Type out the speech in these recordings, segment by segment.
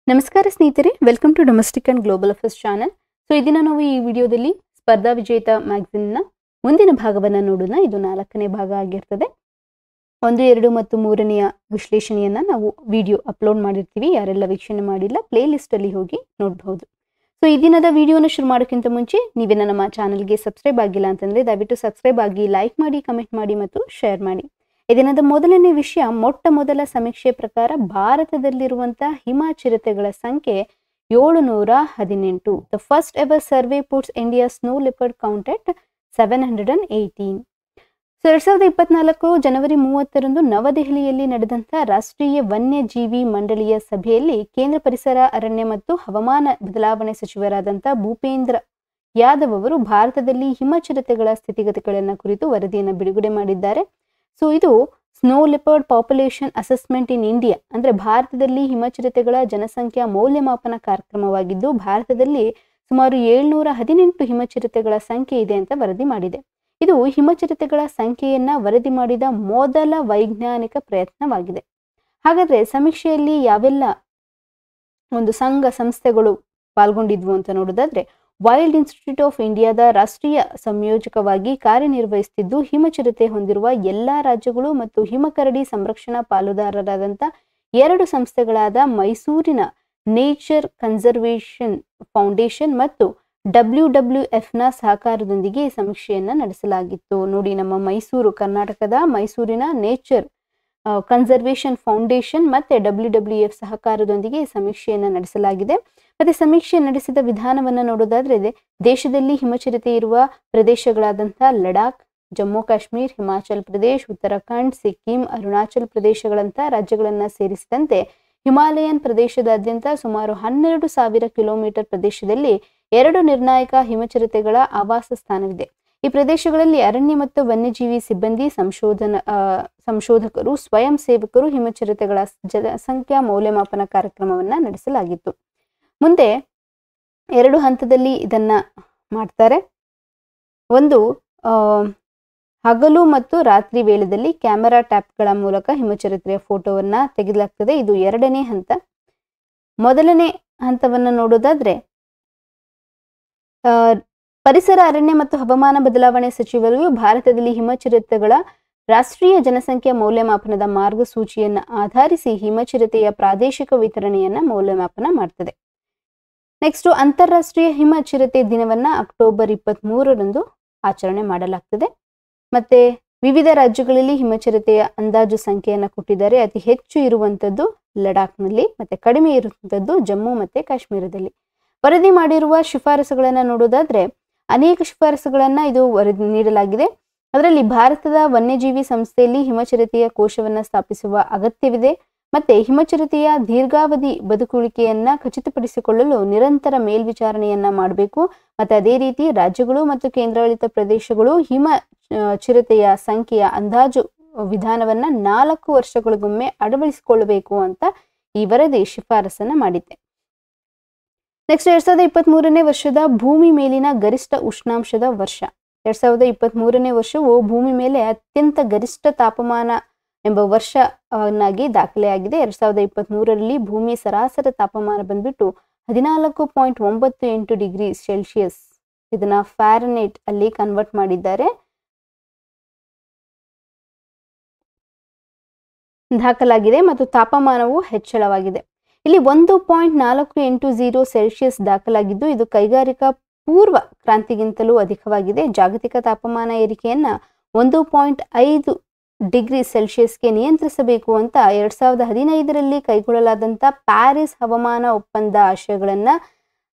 ನಮಸ್ಕಾರ ಸ್ನೇಹಿತರೆ, welcome to domestic and global affairs channel. So ಇದನ್ನ ನಾವು ಈ ವಿಡಿಯೋದಲ್ಲಿ ಸ್ಪರ್ಧಾ ವಿಜೇತ ಮ್ಯಾಗಝಿನ್ನ ಮುಂದಿನ ಭಾಗವನ್ನು ನೋಡೋಣ. ಇದು 4ನೇ ಭಾಗ ಆಗಿರ್ತದೆ. 1, 2 ಮತ್ತು 3ನೆಯ ವಿಶ್ಲೇಷಣೆಯನ್ನ ನಾವು ವಿಡಿಯೋ ಅಪ್ಲೋಡ್ ಮಾಡಿರ್ತೀವಿ. ಯಾರೆಲ್ಲ ವೀಕ್ಷಣೆ ಮಾಡಿಲ್ಲ ಪ್ಲೇ ಲಿಸ್ಟ್ ಅಲ್ಲಿ ಹೋಗಿ ನೋಡಬಹುದು. ಸೊ ಈ ದಿನದ ವಿಡಿಯೋನ ಶುರು ಮಾಡೋಕ್ಕಿಂತ ಮುಂಚೆ ನೀವೇನ ನಮ್ಮ ಚಾನಲ್ಗೆ ಸಬ್ಸ್ಕ್ರೈಬ್ ಆಗಿಲ್ಲ ಅಂತಂದ್ರೆ ದಯವಿಟ್ಟು ಸಬ್ಸ್ಕ್ರೈಬ್ ಆಗಿ, ಲೈಕ್ ಮಾಡಿ, ಕಮೆಂಟ್ ಮಾಡಿ ಮತ್ತು ಶೇರ್ ಮಾಡಿ. ಇದನ್ನದ ಮೊದಲನೇ ವಿಷಯ, ಮೊಟ್ಟ ಮೊದಲ ಸಮೀಕ್ಷೆ ಪ್ರಕಾರ ಭಾರತದಲ್ಲಿರುವಂತಹ ಹಿಮಚಿರತೆಗಳ ಸಂಖ್ಯೆ 718. The first ever survey puts India snow leopard count at 718. 2024 ಜನವರಿ 30ರಂದು ನವದೆಹಲಿಯಲ್ಲಿ ನಡೆದಂತ ರಾಷ್ಟ್ರೀಯ ವನ್ಯಜೀವಿ ಮಂಡಳಿಯ ಸಭೆಯಲ್ಲಿ ಕೇಂದ್ರ ಪರಿಸರ, ಅರಣ್ಯ ಮತ್ತು ಹವಾಮಾನ ಬದಲಾವಣೆ ಸಚಿವರಾದಂಥ ಭೂಪೇಂದ್ರ ಯಾದವ್ ಅವರು ಭಾರತದಲ್ಲಿ ಹಿಮಚಿರತೆಗಳ ಸ್ಥಿತಿಗತಿಗಳನ್ನ ಕುರಿತು ವರದಿಯನ್ನು ಬಿಡುಗಡೆ ಮಾಡಿದ್ದಾರೆ. ಸೊ ಇದು snow leopard population assessment in India ಅಂದ್ರೆ ಭಾರತದಲ್ಲಿ ಹಿಮಚಿರತೆಗಳ ಜನಸಂಖ್ಯಾ ಮೌಲ್ಯಮಾಪನ ಕಾರ್ಯಕ್ರಮವಾಗಿದ್ದು, ಭಾರತದಲ್ಲಿ ಸುಮಾರು 718 ಹಿಮಚಿರತೆಗಳ ಸಂಖ್ಯೆ ಇದೆ ಅಂತ ವರದಿ ಮಾಡಿದೆ. ಇದು ಹಿಮಚಿರತೆಗಳ ಸಂಖ್ಯೆಯನ್ನ ವರದಿ ಮಾಡಿದ ಮೊದಲ ವೈಜ್ಞಾನಿಕ ಪ್ರಯತ್ನವಾಗಿದೆ. ಹಾಗಾದ್ರೆ ಸಮೀಕ್ಷೆಯಲ್ಲಿ ಯಾವೆಲ್ಲ ಒಂದು ಸಂಘ ಸಂಸ್ಥೆಗಳು ಪಾಲ್ಗೊಂಡಿದ್ವು ಅಂತ ನೋಡೋದಾದ್ರೆ, ವೈಲ್ಡ್ ಇನ್ಸ್ಟಿಟ್ಯೂಟ್ ಆಫ್ ಇಂಡಿಯಾದ ರಾಷ್ಟ್ರೀಯ ಸಂಯೋಜಕವಾಗಿ ಕಾರ್ಯನಿರ್ವಹಿಸುತ್ತಿದ್ದು, ಹಿಮಚಿರತೆ ಹೊಂದಿರುವ ಎಲ್ಲಾ ರಾಜ್ಯಗಳು ಮತ್ತು ಹಿಮಕರಡಿ ಸಂರಕ್ಷಣಾ ಪಾಲುದಾರರಾದಂಥ 2 ಸಂಸ್ಥೆಗಳಾದ ಮೈಸೂರಿನ ನೇಚರ್ ಕನ್ಸರ್ವೇಷನ್ ಫೌಂಡೇಶನ್ ಮತ್ತು WWFನ ಸಹಕಾರದೊಂದಿಗೆ ಈ ಸಮೀಕ್ಷೆಯನ್ನ ನಡೆಸಲಾಗಿತ್ತು. ನೋಡಿ, ನಮ್ಮ ಮೈಸೂರು, ಕರ್ನಾಟಕದ ಮೈಸೂರಿನ ನೇಚರ್ ಕನ್ಸರ್ವೇಷನ್ ಫೌಂಡೇಶನ್ ಮತ್ತೆ WWF ಸಹಕಾರದೊಂದಿಗೆ ಈ ಸಮೀಕ್ಷೆಯನ್ನ ನಡೆಸಲಾಗಿದೆ. ಮತ್ತೆ ಸಮೀಕ್ಷೆ ನಡೆಸಿದ ವಿಧಾನವನ್ನ ನೋಡೋದಾದ್ರೆ, ದೇಶದಲ್ಲಿ ಹಿಮಚಿರತೆ ಇರುವ ಪ್ರದೇಶಗಳಾದಂಥ ಲಡಾಖ್, ಜಮ್ಮು ಕಾಶ್ಮೀರ್, ಹಿಮಾಚಲ್ ಪ್ರದೇಶ್, ಉತ್ತರಾಖಂಡ್, ಸಿಕ್ಕಿಂ, ಅರುಣಾಚಲ್ ಪ್ರದೇಶಗಳಂತ ರಾಜ್ಯಗಳನ್ನ ಸೇರಿಸಿದಂತೆ ಹಿಮಾಲಯನ್ ಪ್ರದೇಶದಾದ್ಯಂತ ಸುಮಾರು 12,000 ಕಿಲೋಮೀಟರ್ ಪ್ರದೇಶದಲ್ಲಿ 2 ನಿರ್ಣಾಯಕ ಹಿಮಚಿರತೆಗಳ ಆವಾಸ ಸ್ಥಾನವಿದೆ. ಈ ಪ್ರದೇಶಗಳಲ್ಲಿ ಅರಣ್ಯ ಮತ್ತು ವನ್ಯಜೀವಿ ಸಿಬ್ಬಂದಿ, ಸಂಶೋಧಕರು, ಸ್ವಯಂ ಸೇವಕರು ಹಿಮಚಿರತೆಗಳ ಜನಸಂಖ್ಯಾ ಮೌಲ್ಯಮಾಪನ ಕಾರ್ಯಕ್ರಮವನ್ನ ನಡೆಸಲಾಗಿತ್ತು. ಮುಂದೆ 2 ಹಂತದಲ್ಲಿ ಇದನ್ನ ಮಾಡ್ತಾರೆ. ಒಂದು ಹಗಲು ಮತ್ತು ರಾತ್ರಿ ವೇಳೆಯಲ್ಲಿ ಕ್ಯಾಮೆರಾ ಟ್ಯಾಪ್ಗಳ ಮೂಲಕ ಹಿಮಚಿರತೆಯ ಫೋಟೋವನ್ನ ತೆಗೆಯಲಾಗ್ತದೆ. ಇದು 2ನೇ ಹಂತ. ಮೊದಲನೇ ಹಂತವನ್ನ ನೋಡೋದಾದ್ರೆ, ಪರಿಸರ, ಅರಣ್ಯ ಮತ್ತು ಹವಾಮಾನ ಬದಲಾವಣೆ ಸಚಿವರು ಭಾರತದಲ್ಲಿ ಹಿಮಚಿರತೆಗಳ ರಾಷ್ಟ್ರೀಯ ಜನಸಂಖ್ಯಾ ಮೌಲ್ಯಮಾಪನದ ಮಾರ್ಗಸೂಚಿಯನ್ನ ಆಧರಿಸಿ ಹಿಮಚಿರತೆಯ ಪ್ರಾದೇಶಿಕ ವಿತರಣೆಯನ್ನ ಮೌಲ್ಯಮಾಪನ ಮಾಡ್ತದೆ. ನೆಕ್ಸ್ಟ್, ಅಂತಾರಾಷ್ಟ್ರೀಯ ಹಿಮಚಿರತೆ ದಿನವನ್ನ ಅಕ್ಟೋಬರ್ 23ರಂದು ಆಚರಣೆ ಮಾಡಲಾಗ್ತದೆ. ಮತ್ತೆ ವಿವಿಧ ರಾಜ್ಯಗಳಲ್ಲಿ ಹಿಮಚಿರತೆಯ ಅಂದಾಜು ಸಂಖ್ಯೆಯನ್ನ ಕೊಟ್ಟಿದ್ದಾರೆ. ಅತಿ ಹೆಚ್ಚು ಇರುವಂತದ್ದು ಲಡಾಖ್ನಲ್ಲಿ, ಮತ್ತೆ ಕಡಿಮೆ ಇರುವಂತದ್ದು ಜಮ್ಮು ಮತ್ತೆ ಕಾಶ್ಮೀರದಲ್ಲಿ. ವರದಿ ಮಾಡಿರುವ ಶಿಫಾರಸುಗಳನ್ನ ನೋಡೋದಾದ್ರೆ, ಅನೇಕ ಶಿಫಾರಸುಗಳನ್ನ ಇದು ವರದಿ ನೀಡಲಾಗಿದೆ. ಅದರಲ್ಲಿ ಭಾರತದ ವನ್ಯಜೀವಿ ಸಂಸ್ಥೆಯಲ್ಲಿ ಹಿಮಚಿರತೆಯ ಕೋಶವನ್ನ ಸ್ಥಾಪಿಸುವ ಅಗತ್ಯವಿದೆ. ಮತ್ತೆ ಹಿಮಚಿರತೆಯ ದೀರ್ಘಾವಧಿ ಬದುಕುಳಿಕೆಯನ್ನ ಖಚಿತಪಡಿಸಿಕೊಳ್ಳಲು ನಿರಂತರ ಮೇಲ್ವಿಚಾರಣೆಯನ್ನ ಮಾಡಬೇಕು. ಮತ್ತೆ ಅದೇ ರೀತಿ ರಾಜ್ಯಗಳು ಮತ್ತು ಕೇಂದ್ರಾಡಳಿತ ಪ್ರದೇಶಗಳು ಹಿಮ ಚಿರತೆಯ ಸಂಖ್ಯೆಯ ಅಂದಾಜು ವಿಧಾನವನ್ನ 4 ವರ್ಷಗಳಿಗೊಮ್ಮೆ ಅಳವಡಿಸಿಕೊಳ್ಳಬೇಕು ಅಂತ ಈ ವರದಿ ಶಿಫಾರಸನ್ನ ಮಾಡಿದೆ. ನೆಕ್ಸ್ಟ್, 2023ನೇ ವರ್ಷದ ಭೂಮಿ ಮೇಲಿನ ಗರಿಷ್ಠ ಉಷ್ಣಾಂಶದ ವರ್ಷ. 2023ನೇ ವರ್ಷವು ಭೂಮಿ ಮೇಲೆ ಅತ್ಯಂತ ಗರಿಷ್ಠ ತಾಪಮಾನ ಎಂಬ ವರ್ಷವನ್ನಾಗಿ ದಾಖಲೆಯಾಗಿದೆ. 2023ರಲ್ಲಿ ಭೂಮಿಯ ಸರಾಸರಿ ತಾಪಮಾನ ಬಂದ್ಬಿಟ್ಟು 14.98 ಡಿಗ್ರಿ ಸೆಲ್ಸಿಯಸ್. ಇದನ್ನ ಫ್ಯಾರನೈಟ್ ಅಲ್ಲಿ ಕನ್ವರ್ಟ್ ಮಾಡಿದ್ದಾರೆ. ದಾಖಲಾಗಿದೆ ಮತ್ತು ತಾಪಮಾನವು ಹೆಚ್ಚಳವಾಗಿದೆ. ಇಲ್ಲಿ 1.480 ಸೆಲ್ಸಿಯಸ್ ದಾಖಲಾಗಿದ್ದು, ಇದು ಕೈಗಾರಿಕಾ ಪೂರ್ವ ಕ್ರಾಂತಿಗಿಂತಲೂ ಅಧಿಕವಾಗಿದೆ. ಜಾಗತಿಕ ತಾಪಮಾನ ಏರಿಕೆಯನ್ನ 1.5 ಡಿಗ್ರಿ ಸೆಲ್ಸಿಯಸ್ಗೆ ನಿಯಂತ್ರಿಸಬೇಕು ಅಂತ 2015ರಲ್ಲಿ ಕೈಗೊಳ್ಳಲಾದಂಥ ಪ್ಯಾರಿಸ್ ಹವಾಮಾನ ಒಪ್ಪಂದ ಆಶಯಗಳನ್ನ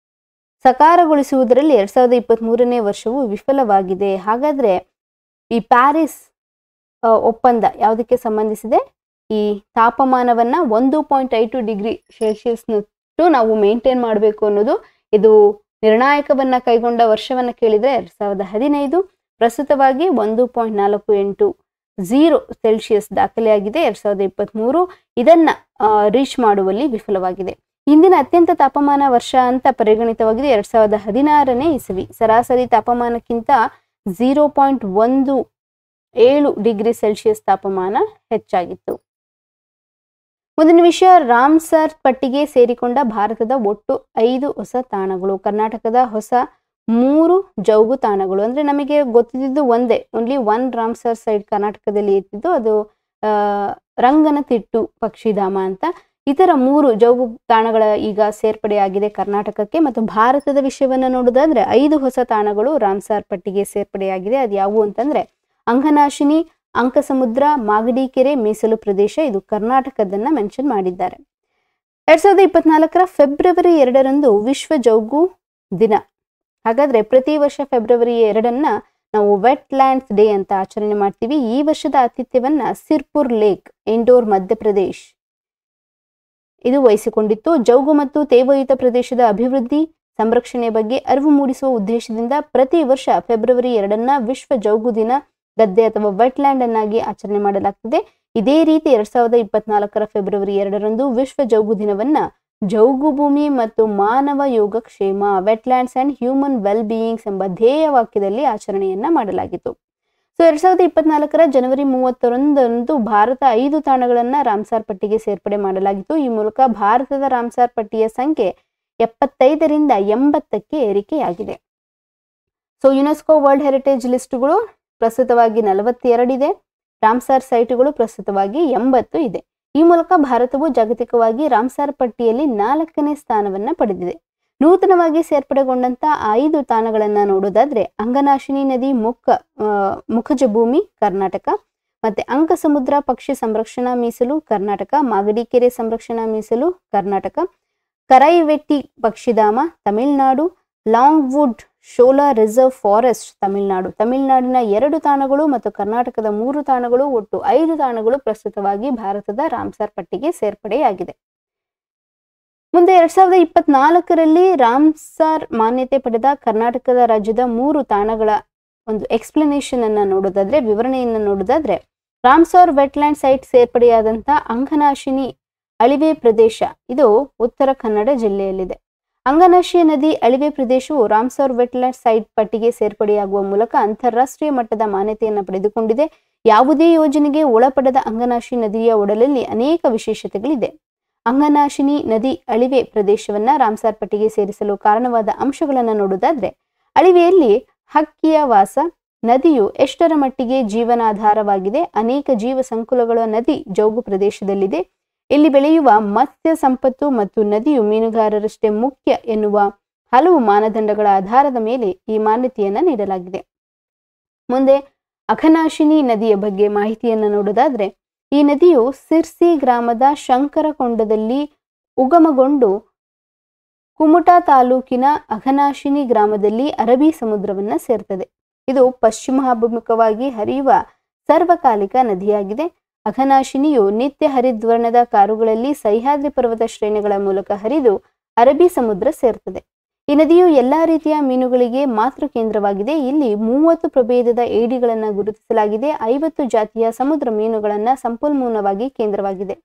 ಸಕಾರಗೊಳಿಸುವುದರಲ್ಲಿ 2023ನೇ ವರ್ಷವು ವಿಫಲವಾಗಿದೆ. ಹಾಗಾದ್ರೆ ಈ ಪ್ಯಾರಿಸ್ ಒಪ್ಪಂದ ಯಾವುದಕ್ಕೆ ಸಂಬಂಧಿಸಿದೆ? ಈ ತಾಪಮಾನವನ್ನ 1.5 ಡಿಗ್ರಿ ಸೆಲ್ಸಿಯಸ್ನಷ್ಟು ನಾವು ಮೇಂಟೈನ್ ಮಾಡಬೇಕು ಅನ್ನೋದು ಇದು ನಿರ್ಣಾಯಕವನ್ನ ಕೈಗೊಂಡ ವರ್ಷವನ್ನ ಕೇಳಿದ್ರೆ 2015. ಪ್ರಸ್ತುತವಾಗಿ 1.480 ಸೆಲ್ಸಿಯಸ್ ದಾಖಲೆಯಾಗಿದೆ. 2023 ಇದನ್ನ ರೀಚ್ ಮಾಡುವಲ್ಲಿ ವಿಫಲವಾಗಿದೆ. ಹಿಂದಿನ ಅತ್ಯಂತ ತಾಪಮಾನ ವರ್ಷ ಅಂತ ಪರಿಗಣಿತವಾಗಿದೆ 2016ನೇ ಇಸವಿ. ಸರಾಸರಿ ತಾಪಮಾನಕ್ಕಿಂತ 0.17 ಡಿಗ್ರಿ ಸೆಲ್ಸಿಯಸ್ ತಾಪಮಾನ ಹೆಚ್ಚಾಗಿತ್ತು. ಮುಂದಿನ ವಿಷಯ, ರಾಮ್ಸರ್ ಪಟ್ಟಿಗೆ ಸೇರಿಕೊಂಡ ಭಾರತದ ಒಟ್ಟು 5 ಹೊಸ ತಾಣಗಳು. ಕರ್ನಾಟಕದ ಹೊಸ 3 ಜೌಗು ತಾಣಗಳು. ಅಂದ್ರೆ ನಮಗೆ ಗೊತ್ತಿದ್ದು ಒಂದೇ, ಓನ್ಲಿ 1 ರಾಮ್ಸರ್ ಸೈಟ್ ಕರ್ನಾಟಕದಲ್ಲಿ ಇರ್ತಿದ್ದು, ಅದು ರಂಗನತಿಟ್ಟು ಪಕ್ಷಿಧಾಮ ಅಂತ. ಇತರ 3 ಜೌಗು ತಾಣಗಳ ಈಗ ಸೇರ್ಪಡೆಯಾಗಿದೆ ಕರ್ನಾಟಕಕ್ಕೆ. ಮತ್ತು ಭಾರತದ ವಿಷಯವನ್ನ ನೋಡೋದಾದ್ರೆ 5 ಹೊಸ ತಾಣಗಳು ರಾಮ್ಸರ್ ಪಟ್ಟಿಗೆ ಸೇರ್ಪಡೆಯಾಗಿದೆ. ಅದು ಯಾವುವು ಅಂತಂದ್ರೆ ಅಂಗನಾಶಿನಿ, ಅಂಕಸಮುದ್ರ, ಮಾಗಡಿ ಕೆರೆ ಮೀಸಲು ಪ್ರದೇಶ. ಇದು ಕರ್ನಾಟಕದನ್ನ ಮೆನ್ಷನ್ ಮಾಡಿದ್ದಾರೆ. 2024 ಫೆಬ್ರವರಿ 2ರಂದು ವಿಶ್ವ ಜೌಗು ದಿನ. ಹಾಗಾದ್ರೆ ಪ್ರತಿ ವರ್ಷ ಫೆಬ್ರವರಿ 2 ನಾವು ವೆಟ್ ಲ್ಯಾಂಡ್ಸ್ ಡೇ ಅಂತ ಆಚರಣೆ ಮಾಡ್ತೀವಿ. ಈ ವರ್ಷದ ಆತಿಥ್ಯವನ್ನ ಸಿರ್ಪುರ್ ಲೇಕ್, ಇಂಡೋರ್, ಮಧ್ಯಪ್ರದೇಶ್ ಇದು ವಹಿಸಿಕೊಂಡಿತ್ತು. ಜೌಗು ಮತ್ತು ತೇವಯುತ ಪ್ರದೇಶದ ಅಭಿವೃದ್ಧಿ ಸಂರಕ್ಷಣೆಯ ಬಗ್ಗೆ ಅರಿವು ಮೂಡಿಸುವ ಉದ್ದೇಶದಿಂದ ಪ್ರತಿ ವರ್ಷ ಫೆಬ್ರವರಿ 2 ವಿಶ್ವ ಜೌಗು ದಿನ, ಗದ್ದೆ ಅಥವಾ ವೆಟ್ಲ್ಯಾಂಡ್ ಅನ್ನಾಗಿ ಆಚರಣೆ ಮಾಡಲಾಗ್ತದೆ. ಇದೇ ರೀತಿ 2024 ಫೆಬ್ರವರಿ 2ರಂದು ವಿಶ್ವ ಜೌಗು ದಿನವನ್ನ ಜೌಗು ಭೂಮಿ ಮತ್ತು ಮಾನವ ಯೋಗಕ್ಷೇಮ, wetlands and human well beings ಎಂಬ ಧ್ಯೇಯ ವಾಕ್ಯದಲ್ಲಿ ಆಚರಣೆಯನ್ನ ಮಾಡಲಾಗಿತ್ತು. ಸೊ 2024 ಜನವರಿ 31ರಂದು ಭಾರತ 5 ತಾಣಗಳನ್ನ ರಾಮ್ಸರ್ ಪಟ್ಟಿಗೆ ಸೇರ್ಪಡೆ ಮಾಡಲಾಗಿತ್ತು. ಈ ಮೂಲಕ ಭಾರತದ ರಾಮ್ಸರ್ ಪಟ್ಟಿಯ ಸಂಖ್ಯೆ 75ರಿಂದ 80ಕ್ಕೆ ಏರಿಕೆಯಾಗಿದೆ. ಸೊ ಯುನೆಸ್ಕೋ ವರ್ಲ್ಡ್ ಹೆರಿಟೇಜ್ ಲಿಸ್ಟ್ಗಳು ಪ್ರಸ್ತುತವಾಗಿ 42 ಇದೆ. ರಾಮ್ಸರ್ ಸೈಟ್ಗಳು ಪ್ರಸ್ತುತವಾಗಿ 80 ಇದೆ. ಈ ಮೂಲಕ ಭಾರತವು ಜಾಗತಿಕವಾಗಿ ರಾಮ್ಸರ್ ಪಟ್ಟಿಯಲ್ಲಿ 4ನೇ ಸ್ಥಾನವನ್ನ ಪಡೆದಿದೆ. ನೂತನವಾಗಿ ಸೇರ್ಪಡೆಗೊಂಡಂತ 5 ತಾಣಗಳನ್ನ ನೋಡೋದಾದ್ರೆ ಅಂಗನಾಶಿನಿ ನದಿ ಮುಖಜ ಭೂಮಿ ಕರ್ನಾಟಕ, ಮತ್ತೆ ಅಂಕಸಮುದ್ರ ಪಕ್ಷಿ ಸಂರಕ್ಷಣಾ ಮೀಸಲು ಕರ್ನಾಟಕ, ಮಾಗಡಿ ಕೆರೆ ಸಂರಕ್ಷಣಾ ಮೀಸಲು ಕರ್ನಾಟಕ, ಕರೈವೆಟ್ಟಿ ಪಕ್ಷಿಧಾಮ Tamil Nadu, Longwood Shola reserve forest ತಮಿಳುನಾಡಿನ 2 ತಾಣಗಳು ಮತ್ತು ಕರ್ನಾಟಕದ 3 ತಾಣಗಳು, ಒಟ್ಟು 5 ತಾಣಗಳು ಪ್ರಸ್ತುತವಾಗಿ ಭಾರತದ ರಾಮ್ಸರ್ ಪಟ್ಟಿಗೆ ಸೇರ್ಪಡೆಯಾಗಿದೆ. ಮುಂದೆ 2024ರಲ್ಲಿ ರಾಮ್ಸರ್ ಮಾನ್ಯತೆ ಪಡೆದ ಕರ್ನಾಟಕದ ರಾಜ್ಯದ 3 ತಾಣಗಳ ಒಂದು ಎಕ್ಸ್ಪ್ಲನೇಷನ್ ಅನ್ನ ನೋಡೋದಾದ್ರೆ, ವಿವರಣೆಯನ್ನ ನೋಡೋದಾದ್ರೆ, ರಾಮ್ಸರ್ ವೆಟ್ಲ್ಯಾಂಡ್ ಸೈಟ್ ಸೇರ್ಪಡೆಯಾದಂತ ಅಂಗನಾಶಿನಿ ಅಳಿವೆ ಪ್ರದೇಶ ಇದು ಉತ್ತರ ಕನ್ನಡ ಜಿಲ್ಲೆಯಲ್ಲಿದೆ. ಅಂಗನಾಶಿ ನದಿ ಅಳಿವೆ ಪ್ರದೇಶವು ರಾಮ್ಸರ್ ವೆಟ್ಲ್ಯಾಂಡ್ ಸೈಟ್ ಪಟ್ಟಿಗೆ ಸೇರ್ಪಡೆಯಾಗುವ ಮೂಲಕ ಅಂತಾರಾಷ್ಟ್ರೀಯ ಮಟ್ಟದ ಮಾನ್ಯತೆಯನ್ನು ಪಡೆದುಕೊಂಡಿದೆ. ಯಾವುದೇ ಯೋಜನೆಗೆ ಒಳಪಡದ ಅಂಗನಾಶಿ ನದಿಯ ಒಡಲಲ್ಲಿ ಅನೇಕ ವಿಶೇಷತೆಗಳಿದೆ. ಅಂಗನಾಶಿನಿ ನದಿ ಅಳಿವೆ ಪ್ರದೇಶವನ್ನ ರಾಮ್ಸರ್ ಪಟ್ಟಿಗೆ ಸೇರಿಸಲು ಕಾರಣವಾದ ಅಂಶಗಳನ್ನು ನೋಡೋದಾದ್ರೆ, ಅಳಿವೆಯಲ್ಲಿ ಹಕ್ಕಿಯ ವಾಸ, ನದಿಯು ಎಷ್ಟರ ಮಟ್ಟಿಗೆ ಜೀವನಾಧಾರವಾಗಿದೆ, ಅನೇಕ ಜೀವ ಸಂಕುಲಗಳ ನದಿ ಜೌಗು ಪ್ರದೇಶದಲ್ಲಿದೆ, ಇಲ್ಲಿ ಬೆಳೆಯುವ ಮತ್ಸ್ಯ ಸಂಪತ್ತು ಮತ್ತು ನದಿಯು ಮೀನುಗಾರರಷ್ಟೇ ಮುಖ್ಯ ಎನ್ನುವ ಹಲವು ಮಾನದಂಡಗಳ ಆಧಾರದ ಮೇಲೆ ಈ ಮಾನ್ಯತೆಯನ್ನ ನೀಡಲಾಗಿದೆ. ಮುಂದೆ ಅಘನಾಶಿನಿ ನದಿಯ ಬಗ್ಗೆ ಮಾಹಿತಿಯನ್ನು ನೋಡೋದಾದ್ರೆ, ಈ ನದಿಯು ಸಿರ್ಸಿ ಗ್ರಾಮದ ಶಂಕರಕೊಂಡದಲ್ಲಿ ಉಗಮಗೊಂಡು ಕುಮಟಾ ತಾಲೂಕಿನ ಅಘನಾಶಿನಿ ಗ್ರಾಮದಲ್ಲಿ ಅರಬ್ಬಿ ಸಮುದ್ರವನ್ನ ಸೇರ್ತದೆ. ಇದು ಪಶ್ಚಿಮಾಭಿಮುಖವಾಗಿ ಹರಿಯುವ ಸರ್ವಕಾಲಿಕ ನದಿಯಾಗಿದೆ. ಅಘನಾಶಿನಿಯು ನಿತ್ಯ ಹರಿದ್ವರ್ಣದ ಕಾರುಗಳಲ್ಲಿ ಸಹ್ಯಾದ್ರಿ ಪರ್ವತ ಶ್ರೇಣಿಗಳ ಮೂಲಕ ಹರಿದು ಅರಬ್ಬಿ ಸಮುದ್ರ ಸೇರ್ತದೆ. ಈ ನದಿಯು ಎಲ್ಲಾ ರೀತಿಯ ಮೀನುಗಳಿಗೆ ಮಾತೃ ಕೇಂದ್ರವಾಗಿದೆ. ಇಲ್ಲಿ 30 ಪ್ರಭೇದದ ಏಡಿಗಳನ್ನ ಗುರುತಿಸಲಾಗಿದೆ. 50 ಜಾತಿಯ ಸಮುದ್ರ ಮೀನುಗಳನ್ನ ಸಂಪನ್ಮೂಲವಾಗಿ ಕೇಂದ್ರವಾಗಿದೆ.